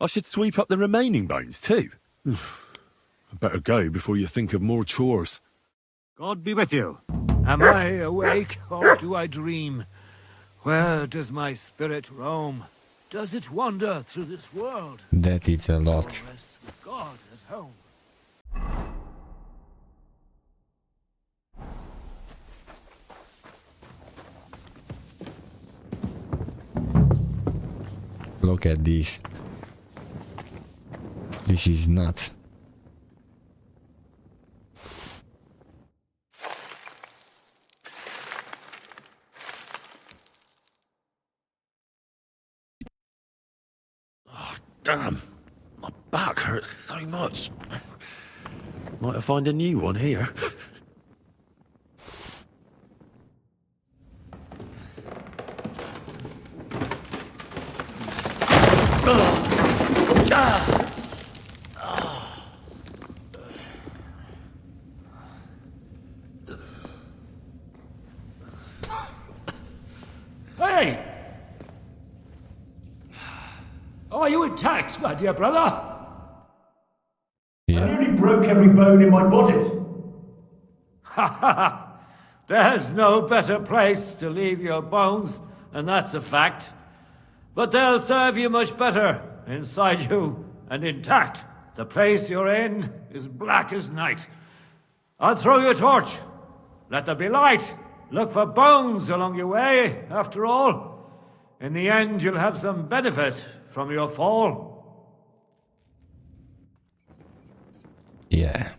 I should sweep up the remaining bones too? I better go before you think of more chores. God be with you. Am I awake, or do I dream? Where does my spirit roam? Does it wander through this world? That is a lot. Or rest with God at home? Look at this. This is nuts. Oh, damn. My back hurts so much. Might I find a new one here? Hey! Are you intact, my dear brother? I nearly broke every bone in my body. Ha ha ha! There's no better place to leave your bones, and that's a fact. But they'll serve you much better inside you and intact. The place you're in is black as night. I'll throw you a torch. Let there be light. Look for bones along your way, after all. In the end, you'll have some benefit from your fall. Yeah.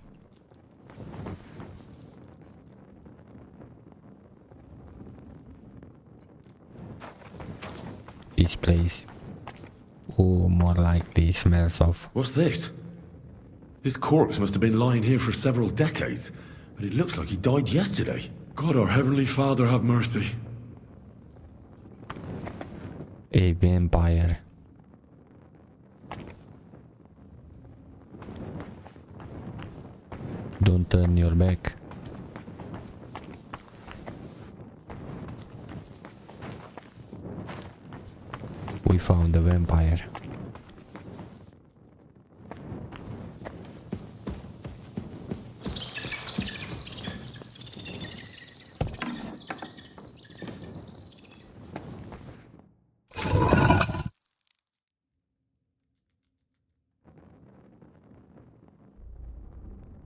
This place. Oh, more likely smells of. What's this? This corpse must have been lying here for several decades, but it looks like he died yesterday. God, our Heavenly Father, have mercy. A vampire. Don't turn your back. We found a vampire.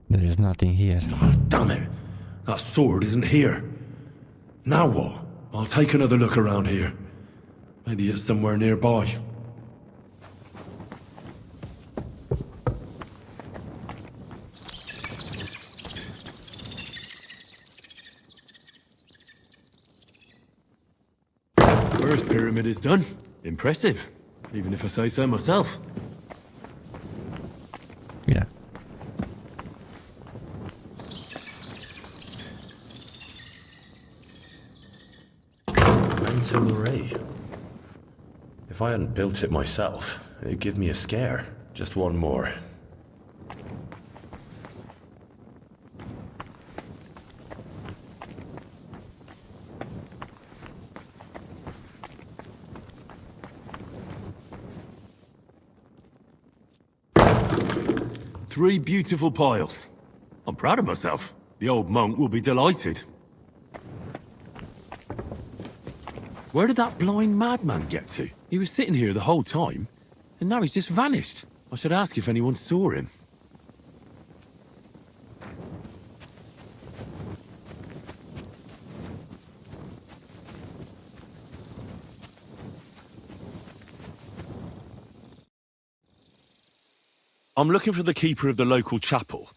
There is nothing here. Oh, damn it! That sword isn't here. Now what? I'll take another look around here. Maybe it's somewhere nearby. First pyramid is done. Impressive, even if I say so myself. Yeah. Marie. If I hadn't built it myself, it'd give me a scare. Just one more. Three beautiful piles. I'm proud of myself. The old monk will be delighted. Where did that blind madman get to? He was sitting here the whole time, and now he's just vanished. I should ask if anyone saw him. I'm looking for the keeper of the local chapel.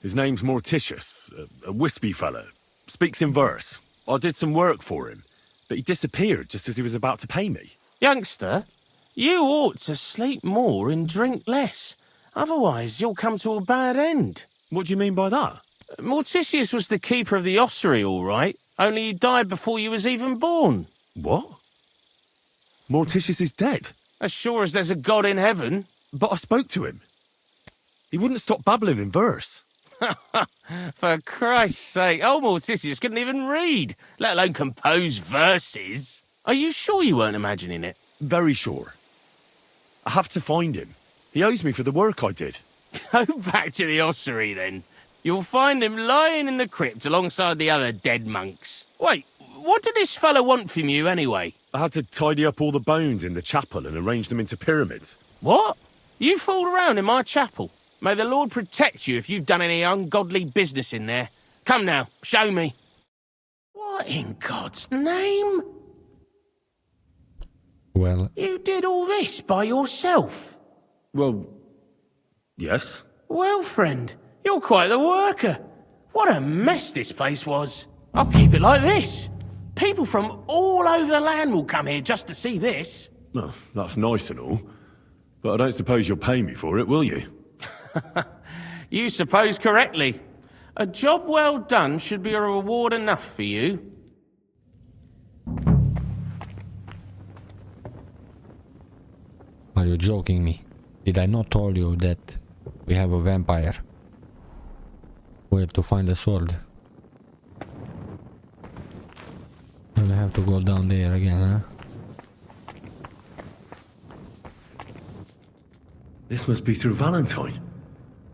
His name's Morticius, a wispy fella. Speaks in verse. I did some work for him, but he disappeared just as he was about to pay me. Youngster, you ought to sleep more and drink less. Otherwise, you'll come to a bad end. What do you mean by that? Morticius was the keeper of the ossuary, all right, only he died before you was even born. What? Morticius is dead? As sure as there's a God in heaven. But I spoke to him. He wouldn't stop babbling in verse. For Christ's sake, old Morticius couldn't even read, let alone compose verses. Are you sure you weren't imagining it? Very sure. I have to find him. He owes me for the work I did. Go back to the ossuary, then. You'll find him lying in the crypt alongside the other dead monks. Wait, what did this fellow want from you, anyway? I had to tidy up all the bones in the chapel and arrange them into pyramids. What? You fooled around in my chapel? May the Lord protect you if you've done any ungodly business in there. Come now, show me. What in God's name? Well... You did all this by yourself? Well, yes. Well, friend, you're quite the worker. What a mess this place was. I'll keep it like this. People from all over the land will come here just to see this. Well, that's nice and all. But I don't suppose you'll pay me for it, will you? You suppose correctly. A job well done should be a reward enough for you. Are you joking me? Did I not tell you that we have a vampire? Where to find the sword? And I have to go down there again, huh? This must be Sir Valentine.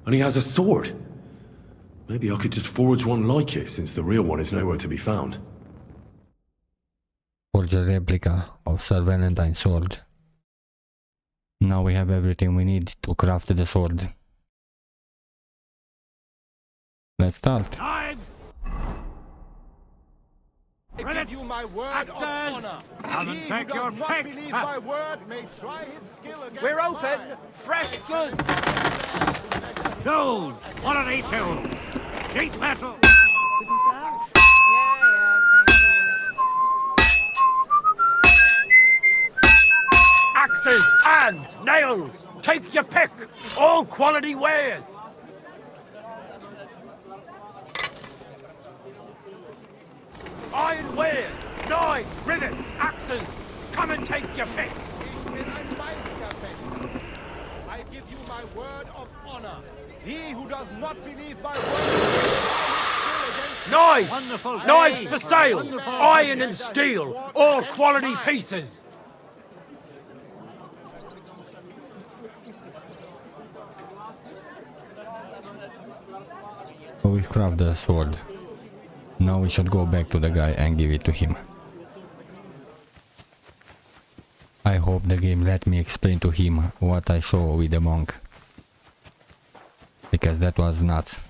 And he has a sword. Maybe I could just forge one like it, since the real one is nowhere to be found. Forge a replica of Sir Valentine's sword. Now we have everything we need to craft the sword. Let's start. Knives! I give you my word of honor. Come and He take who your does not pick. believe my word may try his skill against We're open. mine. Fresh goods. Tools! Quality tools! Sheet metal! Axes, pans, nails! Take your pick! All quality wares! Iron wares, knives, rivets, axes! Come and take your pick! I give you my word of honor. He who does not believe my word may try his skill against Knives! Wonderful Knives day. for sale! Wonderful Iron day. and steel! All quality pieces! So we craft the sword. Now we should go back to the guy and give it to him. I hope the game let me explain to him what I saw with the monk. Because that was nuts.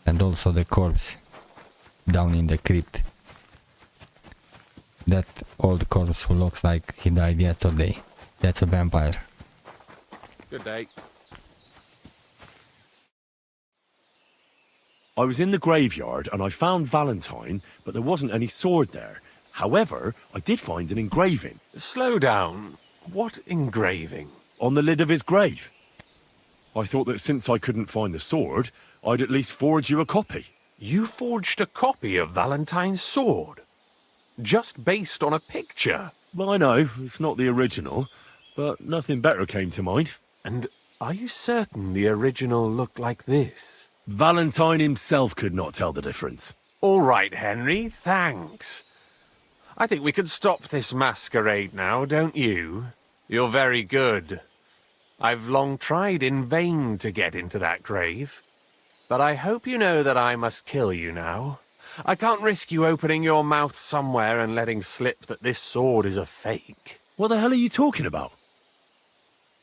And also the corpse down in the crypt. That old corpse who looks like he died yesterday. That's a vampire. Good day. I was in the graveyard and I found Valentine, but there wasn't any sword there. However, I did find an engraving. Slow down. What engraving? On the lid of his grave. I thought that since I couldn't find the sword, I'd at least forge you a copy. You forged a copy of Valentine's sword? Just based on a picture? Well, I know, it's not the original, but nothing better came to mind. And are you certain the original looked like this? Valentine himself could not tell the difference. All right, Henry, thanks. I think we could stop this masquerade now, don't you? You're very good. I've long tried in vain to get into that grave. But I hope you know that I must kill you now. I can't risk you opening your mouth somewhere and letting slip that this sword is a fake. What the hell are you talking about?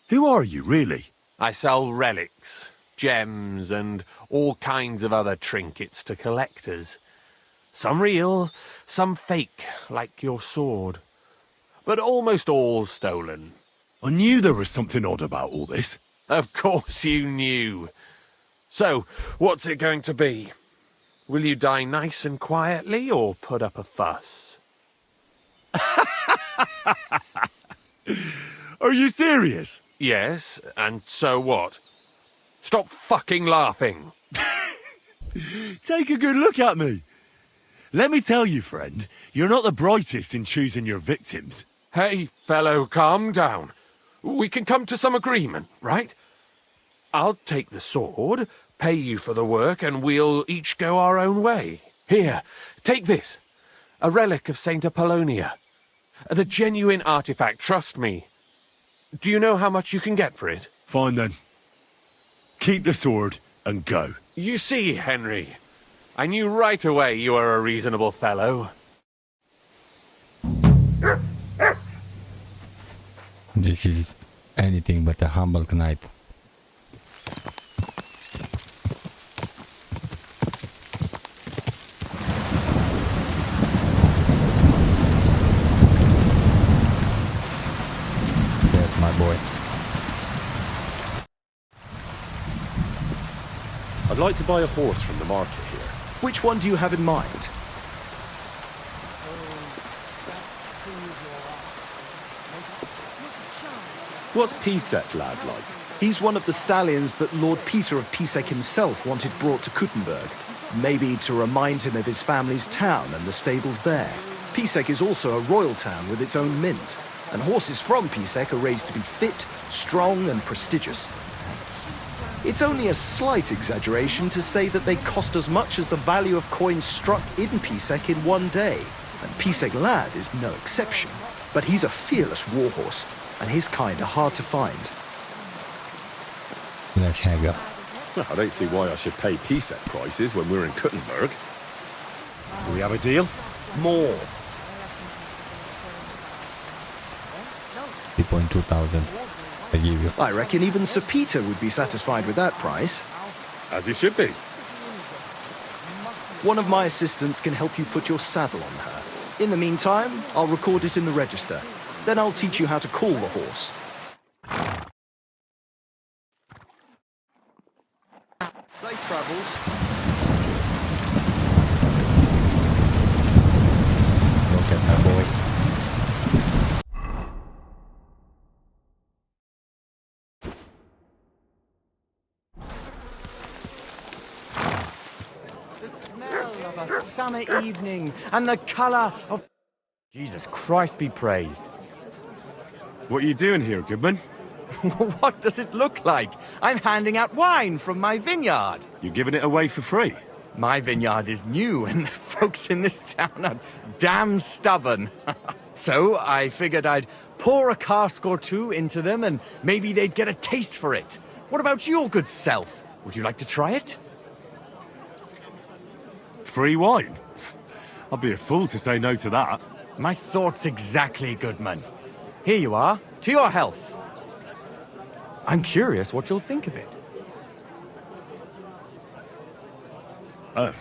Who are you, really? I sell relics, gems, and all kinds of other trinkets to collectors. Some real, some fake, like your sword. But almost all stolen. I knew there was something odd about all this. Of course you knew. So, what's it going to be? Will you die nice and quietly, or put up a fuss? Are you serious? Yes, and so what? Stop fucking laughing. Take a good look at me. Let me tell you, friend, you're not the brightest in choosing your victims. Hey, fellow, calm down. We can come to some agreement, right? I'll take the sword, pay you for the work, and we'll each go our own way. Here, take this. A relic of Saint Apollonia. The genuine artifact, trust me. Do you know how much you can get for it? Fine then. Keep the sword and go. You see, Henry, I knew right away you were a reasonable fellow. This is anything but a humble knight. That's my boy. I'd like to buy a horse from the market here. Which one do you have in mind? What's Pisek lad like? He's one of the stallions that Lord Peter of Pisek himself wanted brought to Kuttenberg. Maybe to remind him of his family's town and the stables there. Pisek is also a royal town with its own mint, and horses from Pisek are raised to be fit, strong, and prestigious. It's only a slight exaggeration to say that they cost as much as the value of coins struck in Pisek in one day, and Pisek lad is no exception. But he's a fearless warhorse, and his kind are hard to find. Let's hang up. Well, I don't see why I should pay Pisek prices when we're in Kuttenberg. Do we have a deal? More. 3,200. I give you. I reckon even Sir Peter would be satisfied with that price. As he should be. One of my assistants can help you put your saddle on her. In the meantime, I'll record it in the register. Then I'll teach you how to call the horse. Safe travels. Look at my boy. The smell of a summer evening and the colour of... Jesus Christ be praised. What are you doing here, Goodman? What does it look like? I'm handing out wine from my vineyard. You're giving it away for free? My vineyard is new, and the folks in this town are damn stubborn. So I figured I'd pour a cask or two into them, and maybe they'd get a taste for it. What about your good self? Would you like to try it? Free wine? I'd be a fool to say no to that. My thoughts exactly, Goodman. Here you are. To your health. I'm curious what you'll think of it. Oh,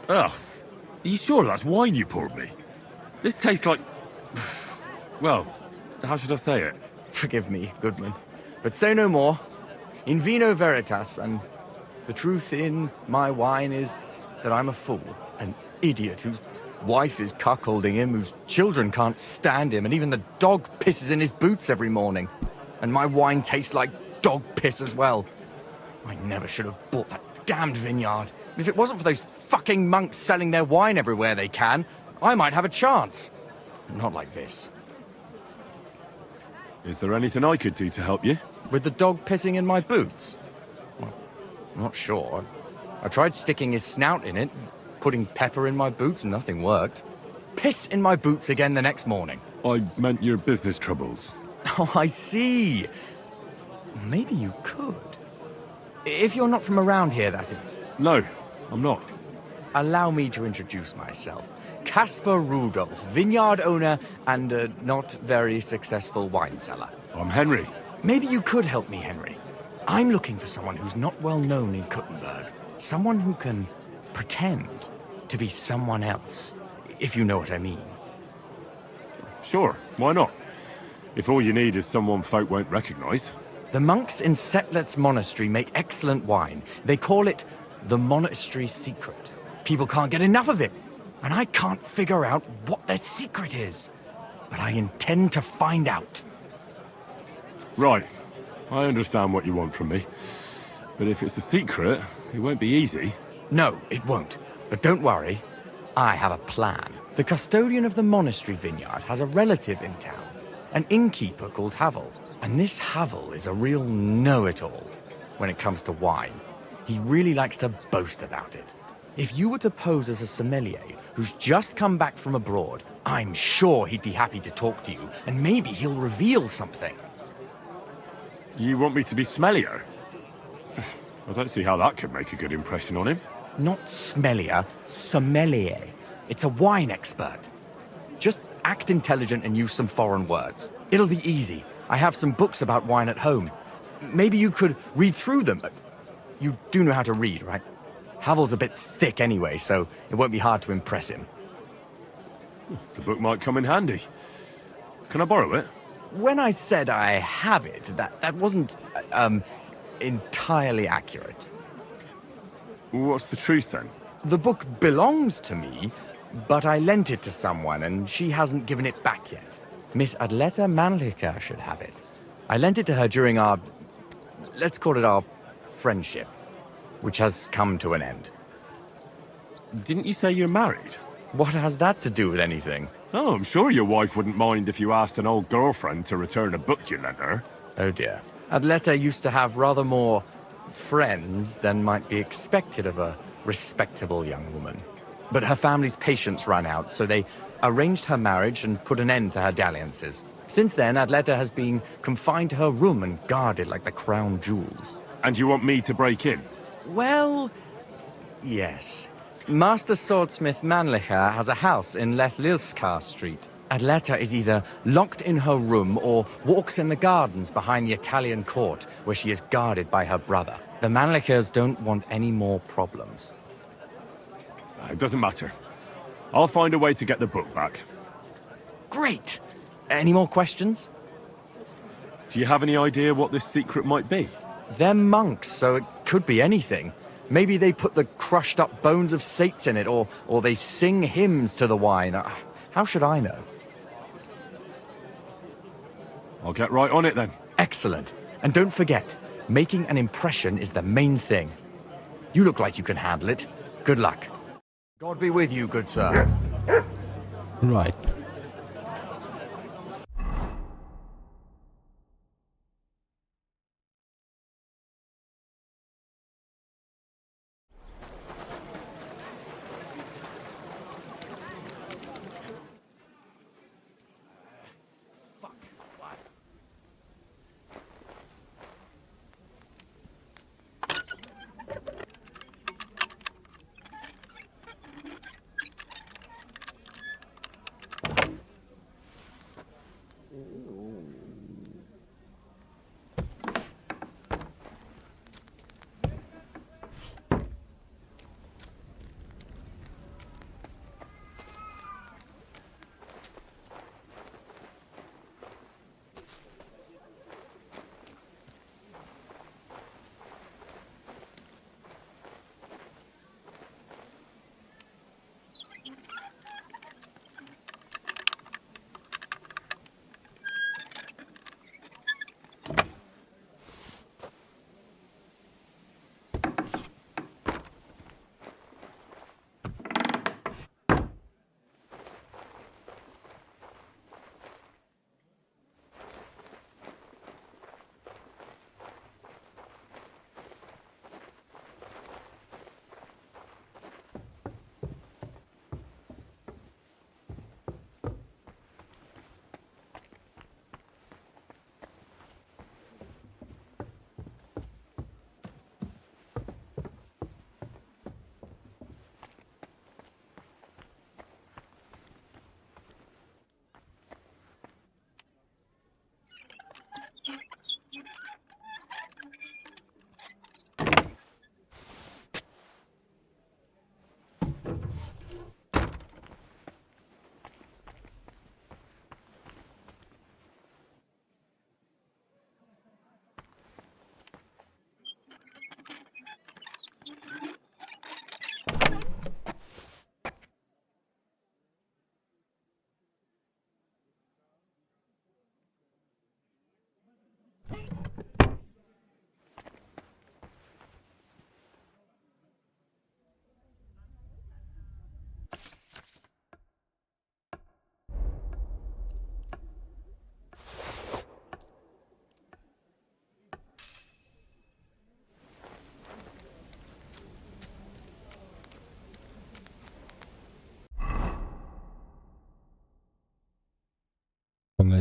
are you sure that's wine you poured me? This tastes like... Well, how should I say it? Forgive me, Goodman, but say no more. In vino veritas, and the truth in my wine is that I'm a fool, an idiot whose wife is cuckolding him, whose children can't stand him, and even the dog pisses in his boots every morning. And my wine tastes like dog piss as well. I never should have bought that damned vineyard. If it wasn't for those fucking monks selling their wine everywhere they can, I might have a chance. Not like this. Is there anything I could do to help you? With the dog pissing in my boots? Well, I'm not sure. I tried sticking his snout in it, putting pepper in my boots, and nothing worked. Piss in my boots again the next morning. I meant your business troubles. Oh, I see. Maybe you could. If you're not from around here, that is. No, I'm not. Allow me to introduce myself. Caspar Rudolph, vineyard owner and a not very successful wine seller. I'm Henry. Maybe you could help me, Henry. I'm looking for someone who's not well known in Kuttenberg. Someone who can pretend to be someone else, if you know what I mean. Sure, why not? If all you need is someone folk won't recognize. The monks in Setlet's monastery make excellent wine. They call it the monastery secret. People can't get enough of it, and I can't figure out what their secret is. But I intend to find out. Right. I understand what you want from me. But if it's a secret, it won't be easy. No, it won't. But don't worry. I have a plan. The custodian of the monastery vineyard has a relative in town, an innkeeper called Havel. And this Havel is a real know-it-all when it comes to wine. He really likes to boast about it. If you were to pose as a sommelier who's just come back from abroad, I'm sure he'd be happy to talk to you, and maybe he'll reveal something. You want me to be smellier? I don't see how that could make a good impression on him. Not smellier, sommelier. It's a wine expert. Just act intelligent and use some foreign words. It'll be easy. I have some books about wine at home. Maybe you could read through them. You do know how to read, right? Havel's a bit thick anyway, so it won't be hard to impress him. The book might come in handy. Can I borrow it? When I said I have it, that wasn't, entirely accurate. What's the truth, then? The book belongs to me, but I lent it to someone, and she hasn't given it back yet. Miss Adleta Manlica should have it. I lent it to her during our... let's call it our friendship, which has come to an end. Didn't you say you're married? What has that to do with anything? Oh, I'm sure your wife wouldn't mind if you asked an old girlfriend to return a book you lent her. Oh dear. Adleta used to have rather more friends than might be expected of a respectable young woman. But her family's patience ran out, so they arranged her marriage and put an end to her dalliances. Since then, Adleta has been confined to her room and guarded like the crown jewels. And you want me to break in? Well, yes. Master Swordsmith Manlicher has a house in Lethlilskar Street. Adleta is either locked in her room or walks in the gardens behind the Italian court, where she is guarded by her brother. The Manlichers don't want any more problems. It doesn't matter. I'll find a way to get the book back. Great! Any more questions? Do you have any idea what this secret might be? They're monks, so it could be anything. Maybe they put the crushed-up bones of saints in it, or they sing hymns to the wine. How should I know? I'll get right on it then. Excellent. And don't forget, making an impression is the main thing. You look like you can handle it. Good luck. God be with you, good sir. Right.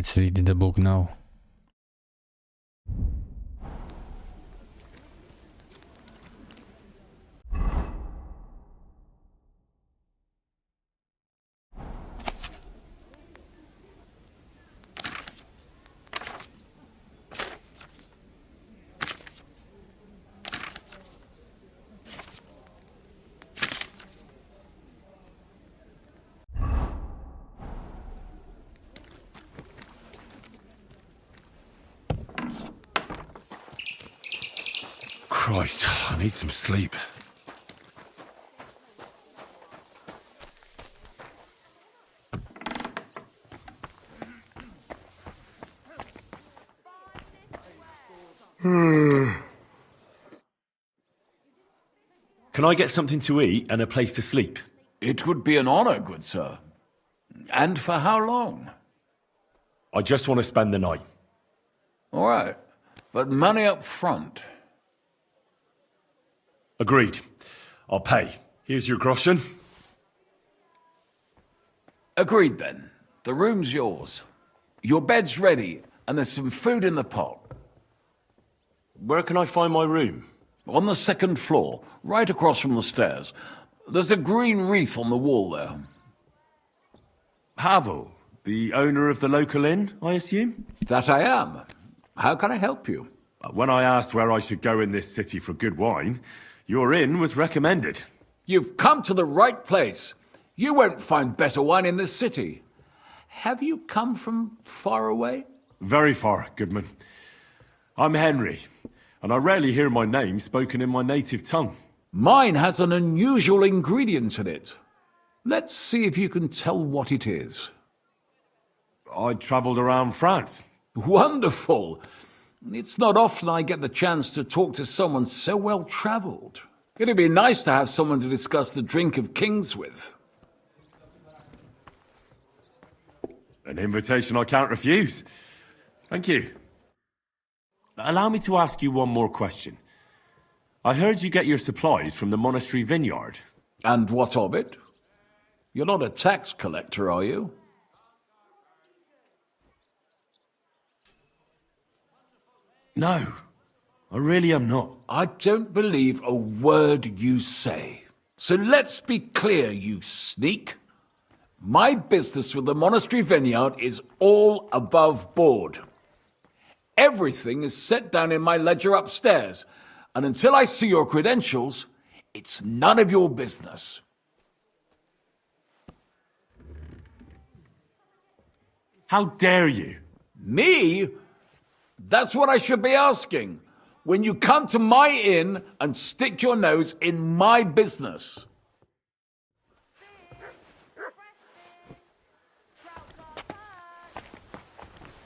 let's read the book now. Christ, I need some sleep. Can I get something to eat and a place to sleep? It would be an honor, good sir. And for how long? I just want to spend the night. All right, but money up front. Agreed. I'll pay. Here's your groschen. Agreed then. The room's yours. Your bed's ready, and there's some food in the pot. Where can I find my room? On the second floor, right across from the stairs. There's a green wreath on the wall there. Havel, the owner of the local inn, I assume? That I am. How can I help you? When I asked where I should go in this city for good wine, your inn was recommended. You've come to the right place. You won't find better wine in this city. Have you come from far away? Very far, Goodman. I'm Henry, and I rarely hear my name spoken in my native tongue. Mine has an unusual ingredient in it. Let's see if you can tell what it is. I travelled around France. Wonderful! It's not often I get the chance to talk to someone so well-travelled. It'd be nice to have someone to discuss the drink of kings with. An invitation I can't refuse. Thank you. Allow me to ask you one more question. I heard you get your supplies from the monastery vineyard. And what of it? You're not a tax collector, are you? No, I really am not. I don't believe a word you say. So let's be clear, you sneak. My business with the monastery vineyard is all above board. Everything is set down in my ledger upstairs, and until I see your credentials, it's none of your business. How dare you? Me? That's what I should be asking. When you come to my inn and stick your nose in my business.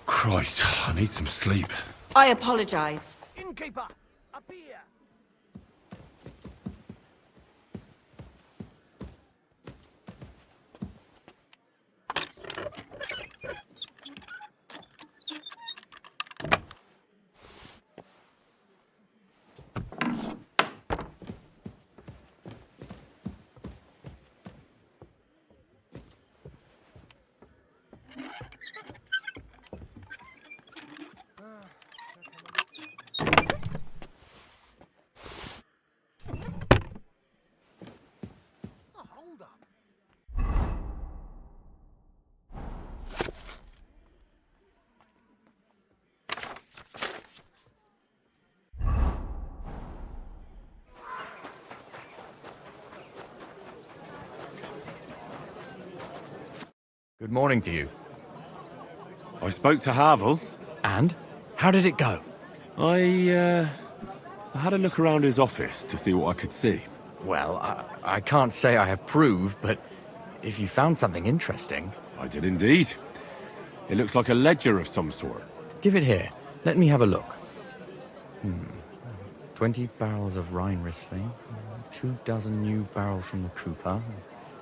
Christ, I need some sleep. I apologize. Innkeeper, up here. Good morning to you. I spoke to Havel. And? How did it go? I had a look around his office to see what I could see. Well, I can't say I approve, but if you found something interesting... I did indeed. It looks like a ledger of some sort. Give it here. Let me have a look. 20 barrels of Rhine Riesling, 24 new barrels from the Cooper,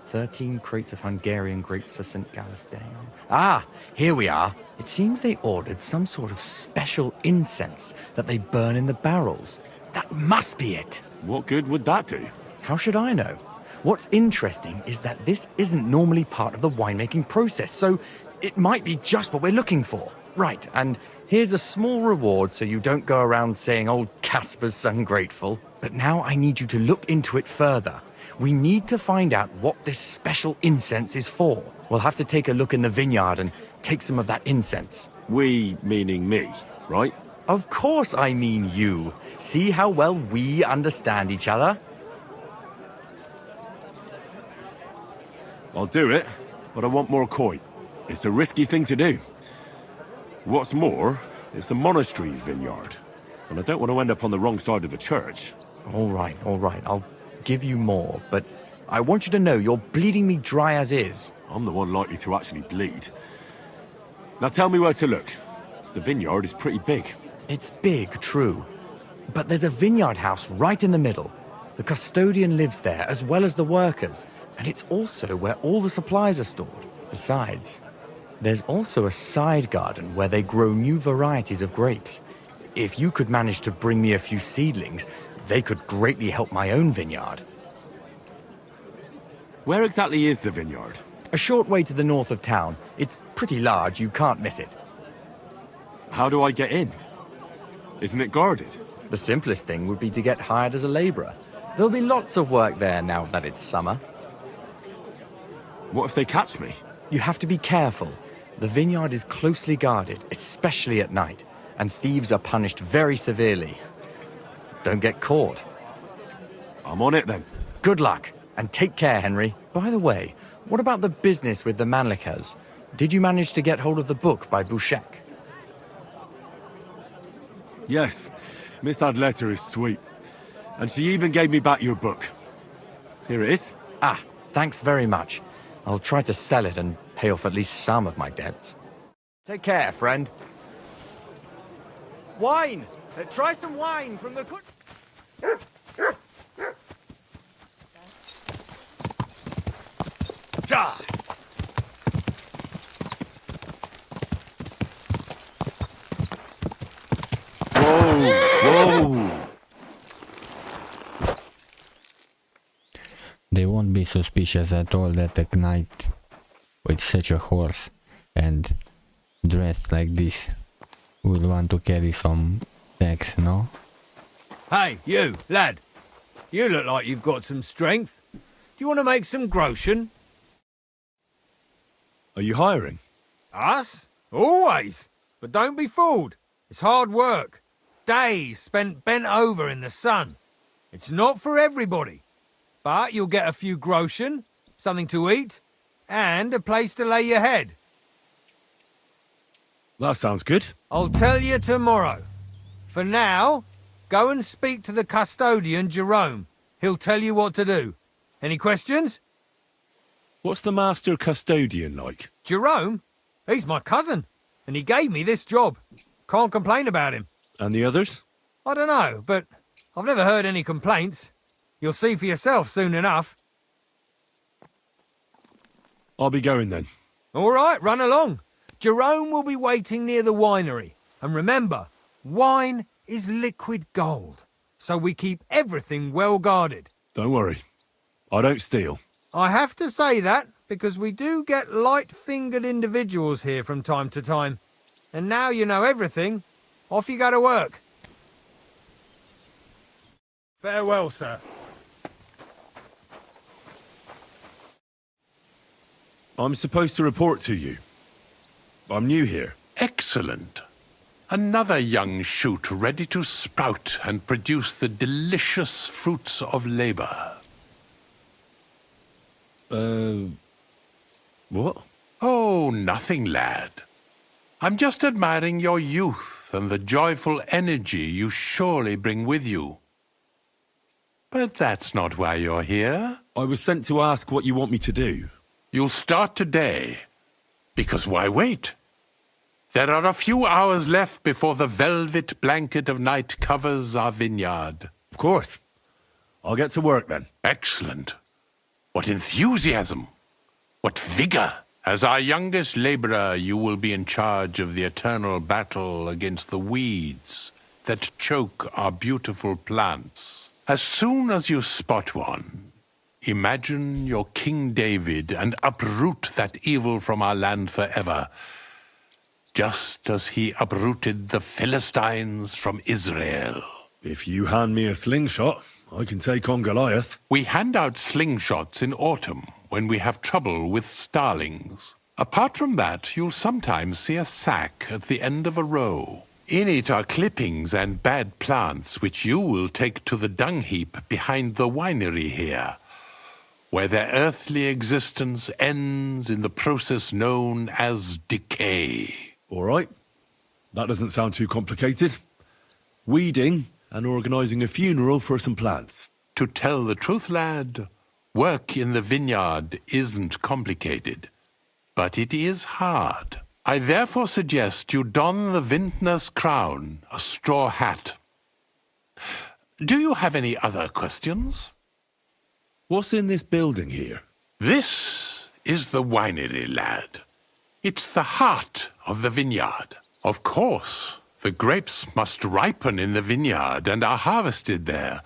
13 crates of Hungarian grapes for St. Gallisdale. Ah, here we are. It seems they ordered some sort of special incense that they burn in the barrels. That must be it. What good would that do? How should I know? What's interesting is that this isn't normally part of the winemaking process, so It might be just what we're looking for. Right, and here's a small reward so you don't go around saying old Casper's ungrateful. But now I need you to look into it further. We need to find out what this special incense is for. We'll have to take a look in the vineyard and take some of that incense. We, meaning me, right? Of course I mean you. See how well we understand each other? I'll do it, but I want more coin. It's a risky thing to do. What's more, it's the monastery's vineyard, and I don't want to end up on the wrong side of the church. All right. I'll give you more, but I want you to know you're bleeding me dry as is. I'm the one likely to actually bleed. Now tell me where to look. The vineyard is pretty big. It's big, true. But there's a vineyard house right in the middle. The custodian lives there, as well as the workers, and it's also where all the supplies are stored. Besides, there's also a side garden where they grow new varieties of grapes. If you could manage to bring me a few seedlings, they could greatly help my own vineyard. Where exactly is the vineyard? A short way to the north of town. It's pretty large, you can't miss it. How do I get in? Isn't it guarded? The simplest thing would be to get hired as a labourer. There'll be lots of work there now that it's summer. What if they catch me? You have to be careful. The vineyard is closely guarded, especially at night, and thieves are punished very severely. Don't get caught. I'm on it then. Good luck, and take care, Henry. By the way, what about the business with the Manlikas? Did you manage to get hold of the book by Bouchek? Yes, Miss Adletter is sweet. And she even gave me back your book. Here it is. Ah, thanks very much. I'll try to sell it and pay off at least some of my debts. Take care, friend. Wine! Try some wine from the cook. Whoa! They won't be suspicious at all that a knight with such a horse and dressed like this will want to carry some packs, no? Hey, you, lad. You look like you've got some strength. Do you want to make some groschen? Are you hiring? Us? Always. But don't be fooled. It's hard work. Days spent bent over in the sun. It's not for everybody. But you'll get a few groschen, something to eat, and a place to lay your head. That sounds good. I'll tell you tomorrow. For now, go and speak to the custodian, Jerome. He'll tell you what to do. Any questions? What's the master custodian like? Jerome? He's my cousin, and he gave me this job. Can't complain about him. And the others? I don't know, but I've never heard any complaints. You'll see for yourself soon enough. I'll be going then. All right, run along. Jerome will be waiting near the winery. And remember, wine is liquid gold, so we keep everything well guarded. Don't worry. I don't steal. I have to say that because we do get light-fingered individuals here from time to time. And now you know everything, off you go to work. Farewell, sir. I'm supposed to report to you. I'm new here. Excellent. Another young shoot ready to sprout and produce the delicious fruits of labor. What? Oh, nothing, lad. I'm just admiring your youth and the joyful energy you surely bring with you. But that's not why you're here. I was sent to ask what you want me to do. You'll start today. Because why wait? There are a few hours left before the velvet blanket of night covers our vineyard. Of course. I'll get to work then. Excellent. What enthusiasm! What vigor! As our youngest laborer, you will be in charge of the eternal battle against the weeds that choke our beautiful plants. As soon as you spot one, Imagine you're King David and uproot that evil from our land forever, just as he uprooted the Philistines from Israel. If you hand me a slingshot, I can take on Goliath. We hand out slingshots in autumn when we have trouble with starlings. Apart from that, you'll sometimes see a sack at the end of a row. In it are clippings and bad plants which you will take to the dung heap behind the winery here, where their earthly existence ends in the process known as decay. All right. That doesn't sound too complicated. Weeding and organising a funeral for some plants. To tell the truth, lad, work in the vineyard isn't complicated, but it is hard. I therefore suggest you don the vintner's crown, a straw hat. Do you have any other questions? What's in this building here? This is the winery, lad. It's the heart of the vineyard. Of course, the grapes must ripen in the vineyard and are harvested there.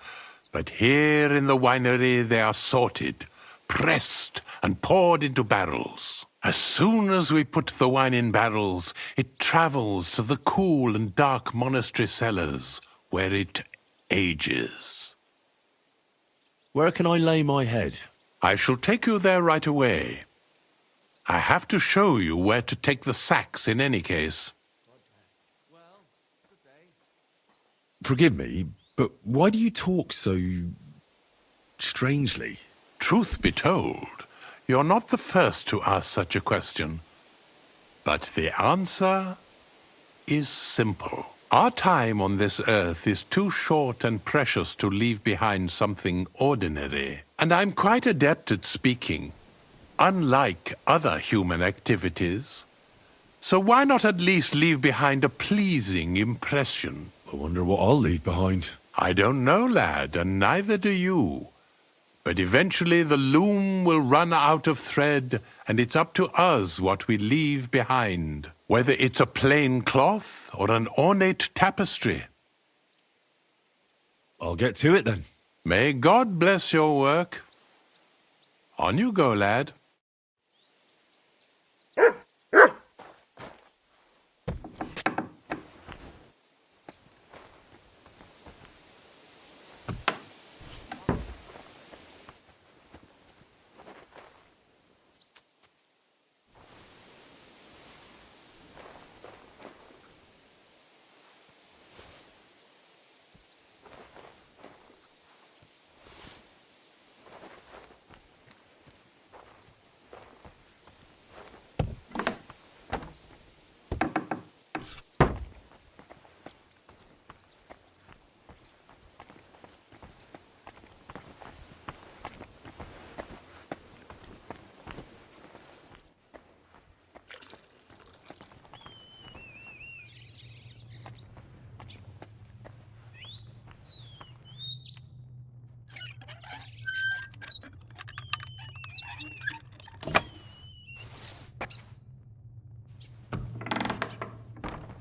But here in the winery they are sorted, pressed, and poured into barrels. As soon as we put the wine in barrels, it travels to the cool and dark monastery cellars, where it ages. Where can I lay my head? I shall take you there right away. I have to show you where to take the sacks in any case. Forgive me, but why do you talk so strangely? Truth be told, you're not the first to ask such a question. But the answer is simple. Our time on this earth is too short and precious to leave behind something ordinary. And I'm quite adept at speaking, unlike other human activities. So why not at least leave behind a pleasing impression? I wonder what I'll leave behind. I don't know, lad, and neither do you. But eventually the loom will run out of thread, and it's up to us what we leave behind, whether it's a plain cloth or an ornate tapestry. I'll get to it then. May God bless your work. On you go, lad.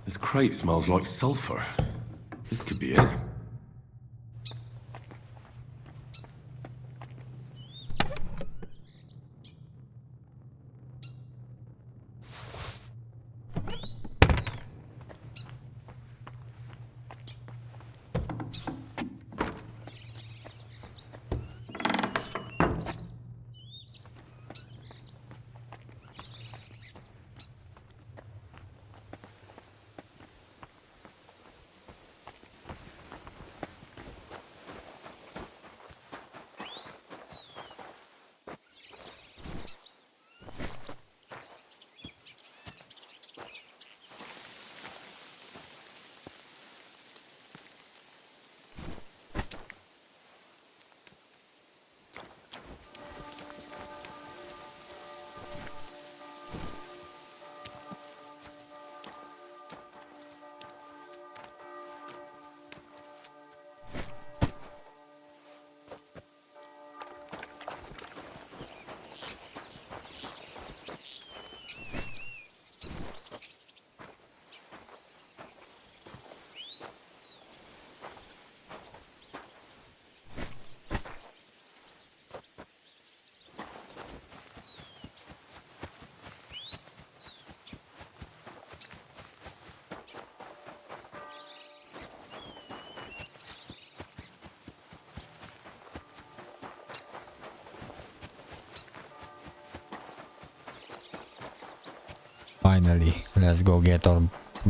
This crate smells like sulfur. This could be it. Finally, let's go get our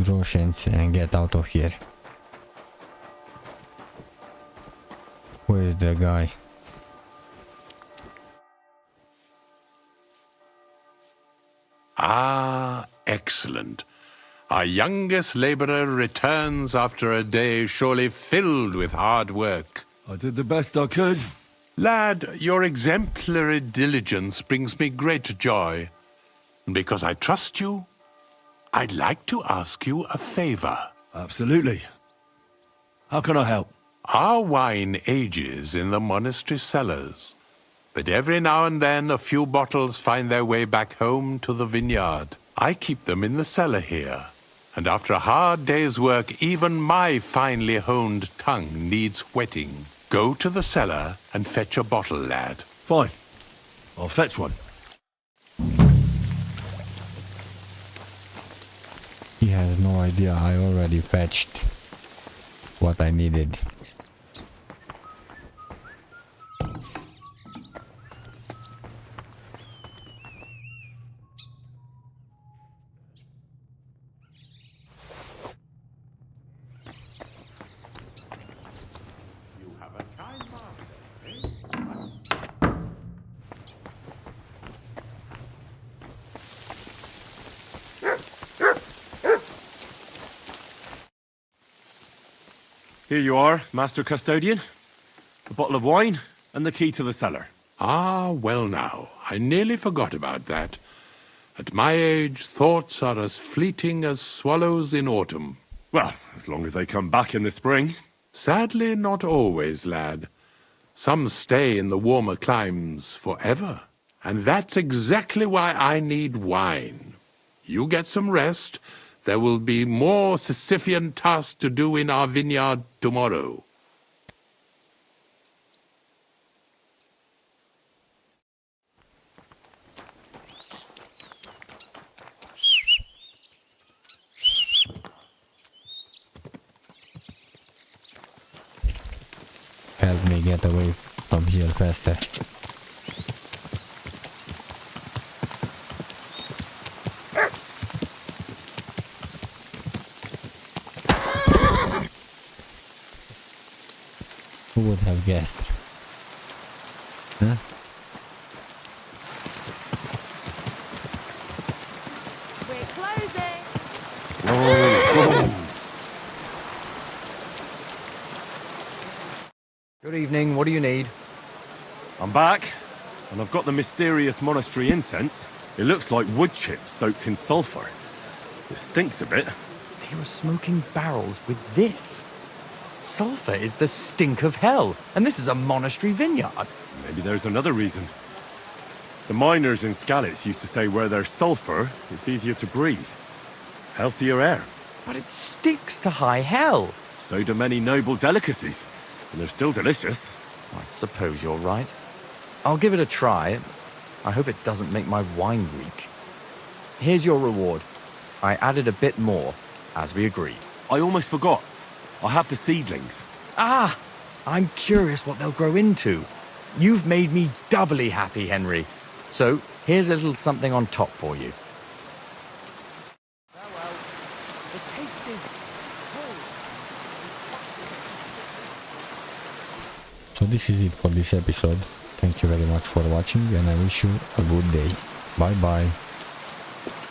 groceries and get out of here. Where's the guy? Ah, excellent. Our youngest labourer returns after a day surely filled with hard work. I did the best I could. Lad, your exemplary diligence brings me great joy. And because I trust you, I'd like to ask you a favour. Absolutely. How can I help? Our wine ages in the monastery cellars, but every now and then a few bottles find their way back home to the vineyard. I keep them in the cellar here, and after a hard day's work, even my finely honed tongue needs whetting. Go to the cellar and fetch a bottle, lad. Fine. I'll fetch one. He has no idea I already fetched what I needed. Here you are, Master Custodian. A bottle of wine and the key to the cellar. Ah, well now, I nearly forgot about that. At my age, thoughts are as fleeting as swallows in autumn. Well, as long as they come back in the spring. Sadly, not always, lad. Some stay in the warmer climes forever. And that's exactly why I need wine. You get some rest. There will be more Sisyphean tasks to do in our vineyard tomorrow. Help me get away from here faster. Who would have guessed? Huh? We're closing. Good evening, what do you need? I'm back, and I've got the mysterious monastery incense. It looks like wood chips soaked in sulphur. It stinks a bit. They were smoking barrels with this. Sulphur is the stink of hell, and this is a monastery vineyard. Maybe there's another reason. The miners in Skalitz used to say where there's sulphur, it's easier to breathe. Healthier air. But it stinks to high hell. So do many noble delicacies, and they're still delicious. I suppose you're right. I'll give it a try. I hope it doesn't make my wine weak. Here's your reward. I added a bit more, as we agreed. I almost forgot. I have the seedlings. Ah! I'm curious what they'll grow into. You've made me doubly happy, Henry. So, here's a little something on top for you. So this is it for this episode. Thank you very much for watching and I wish you a good day. Bye bye.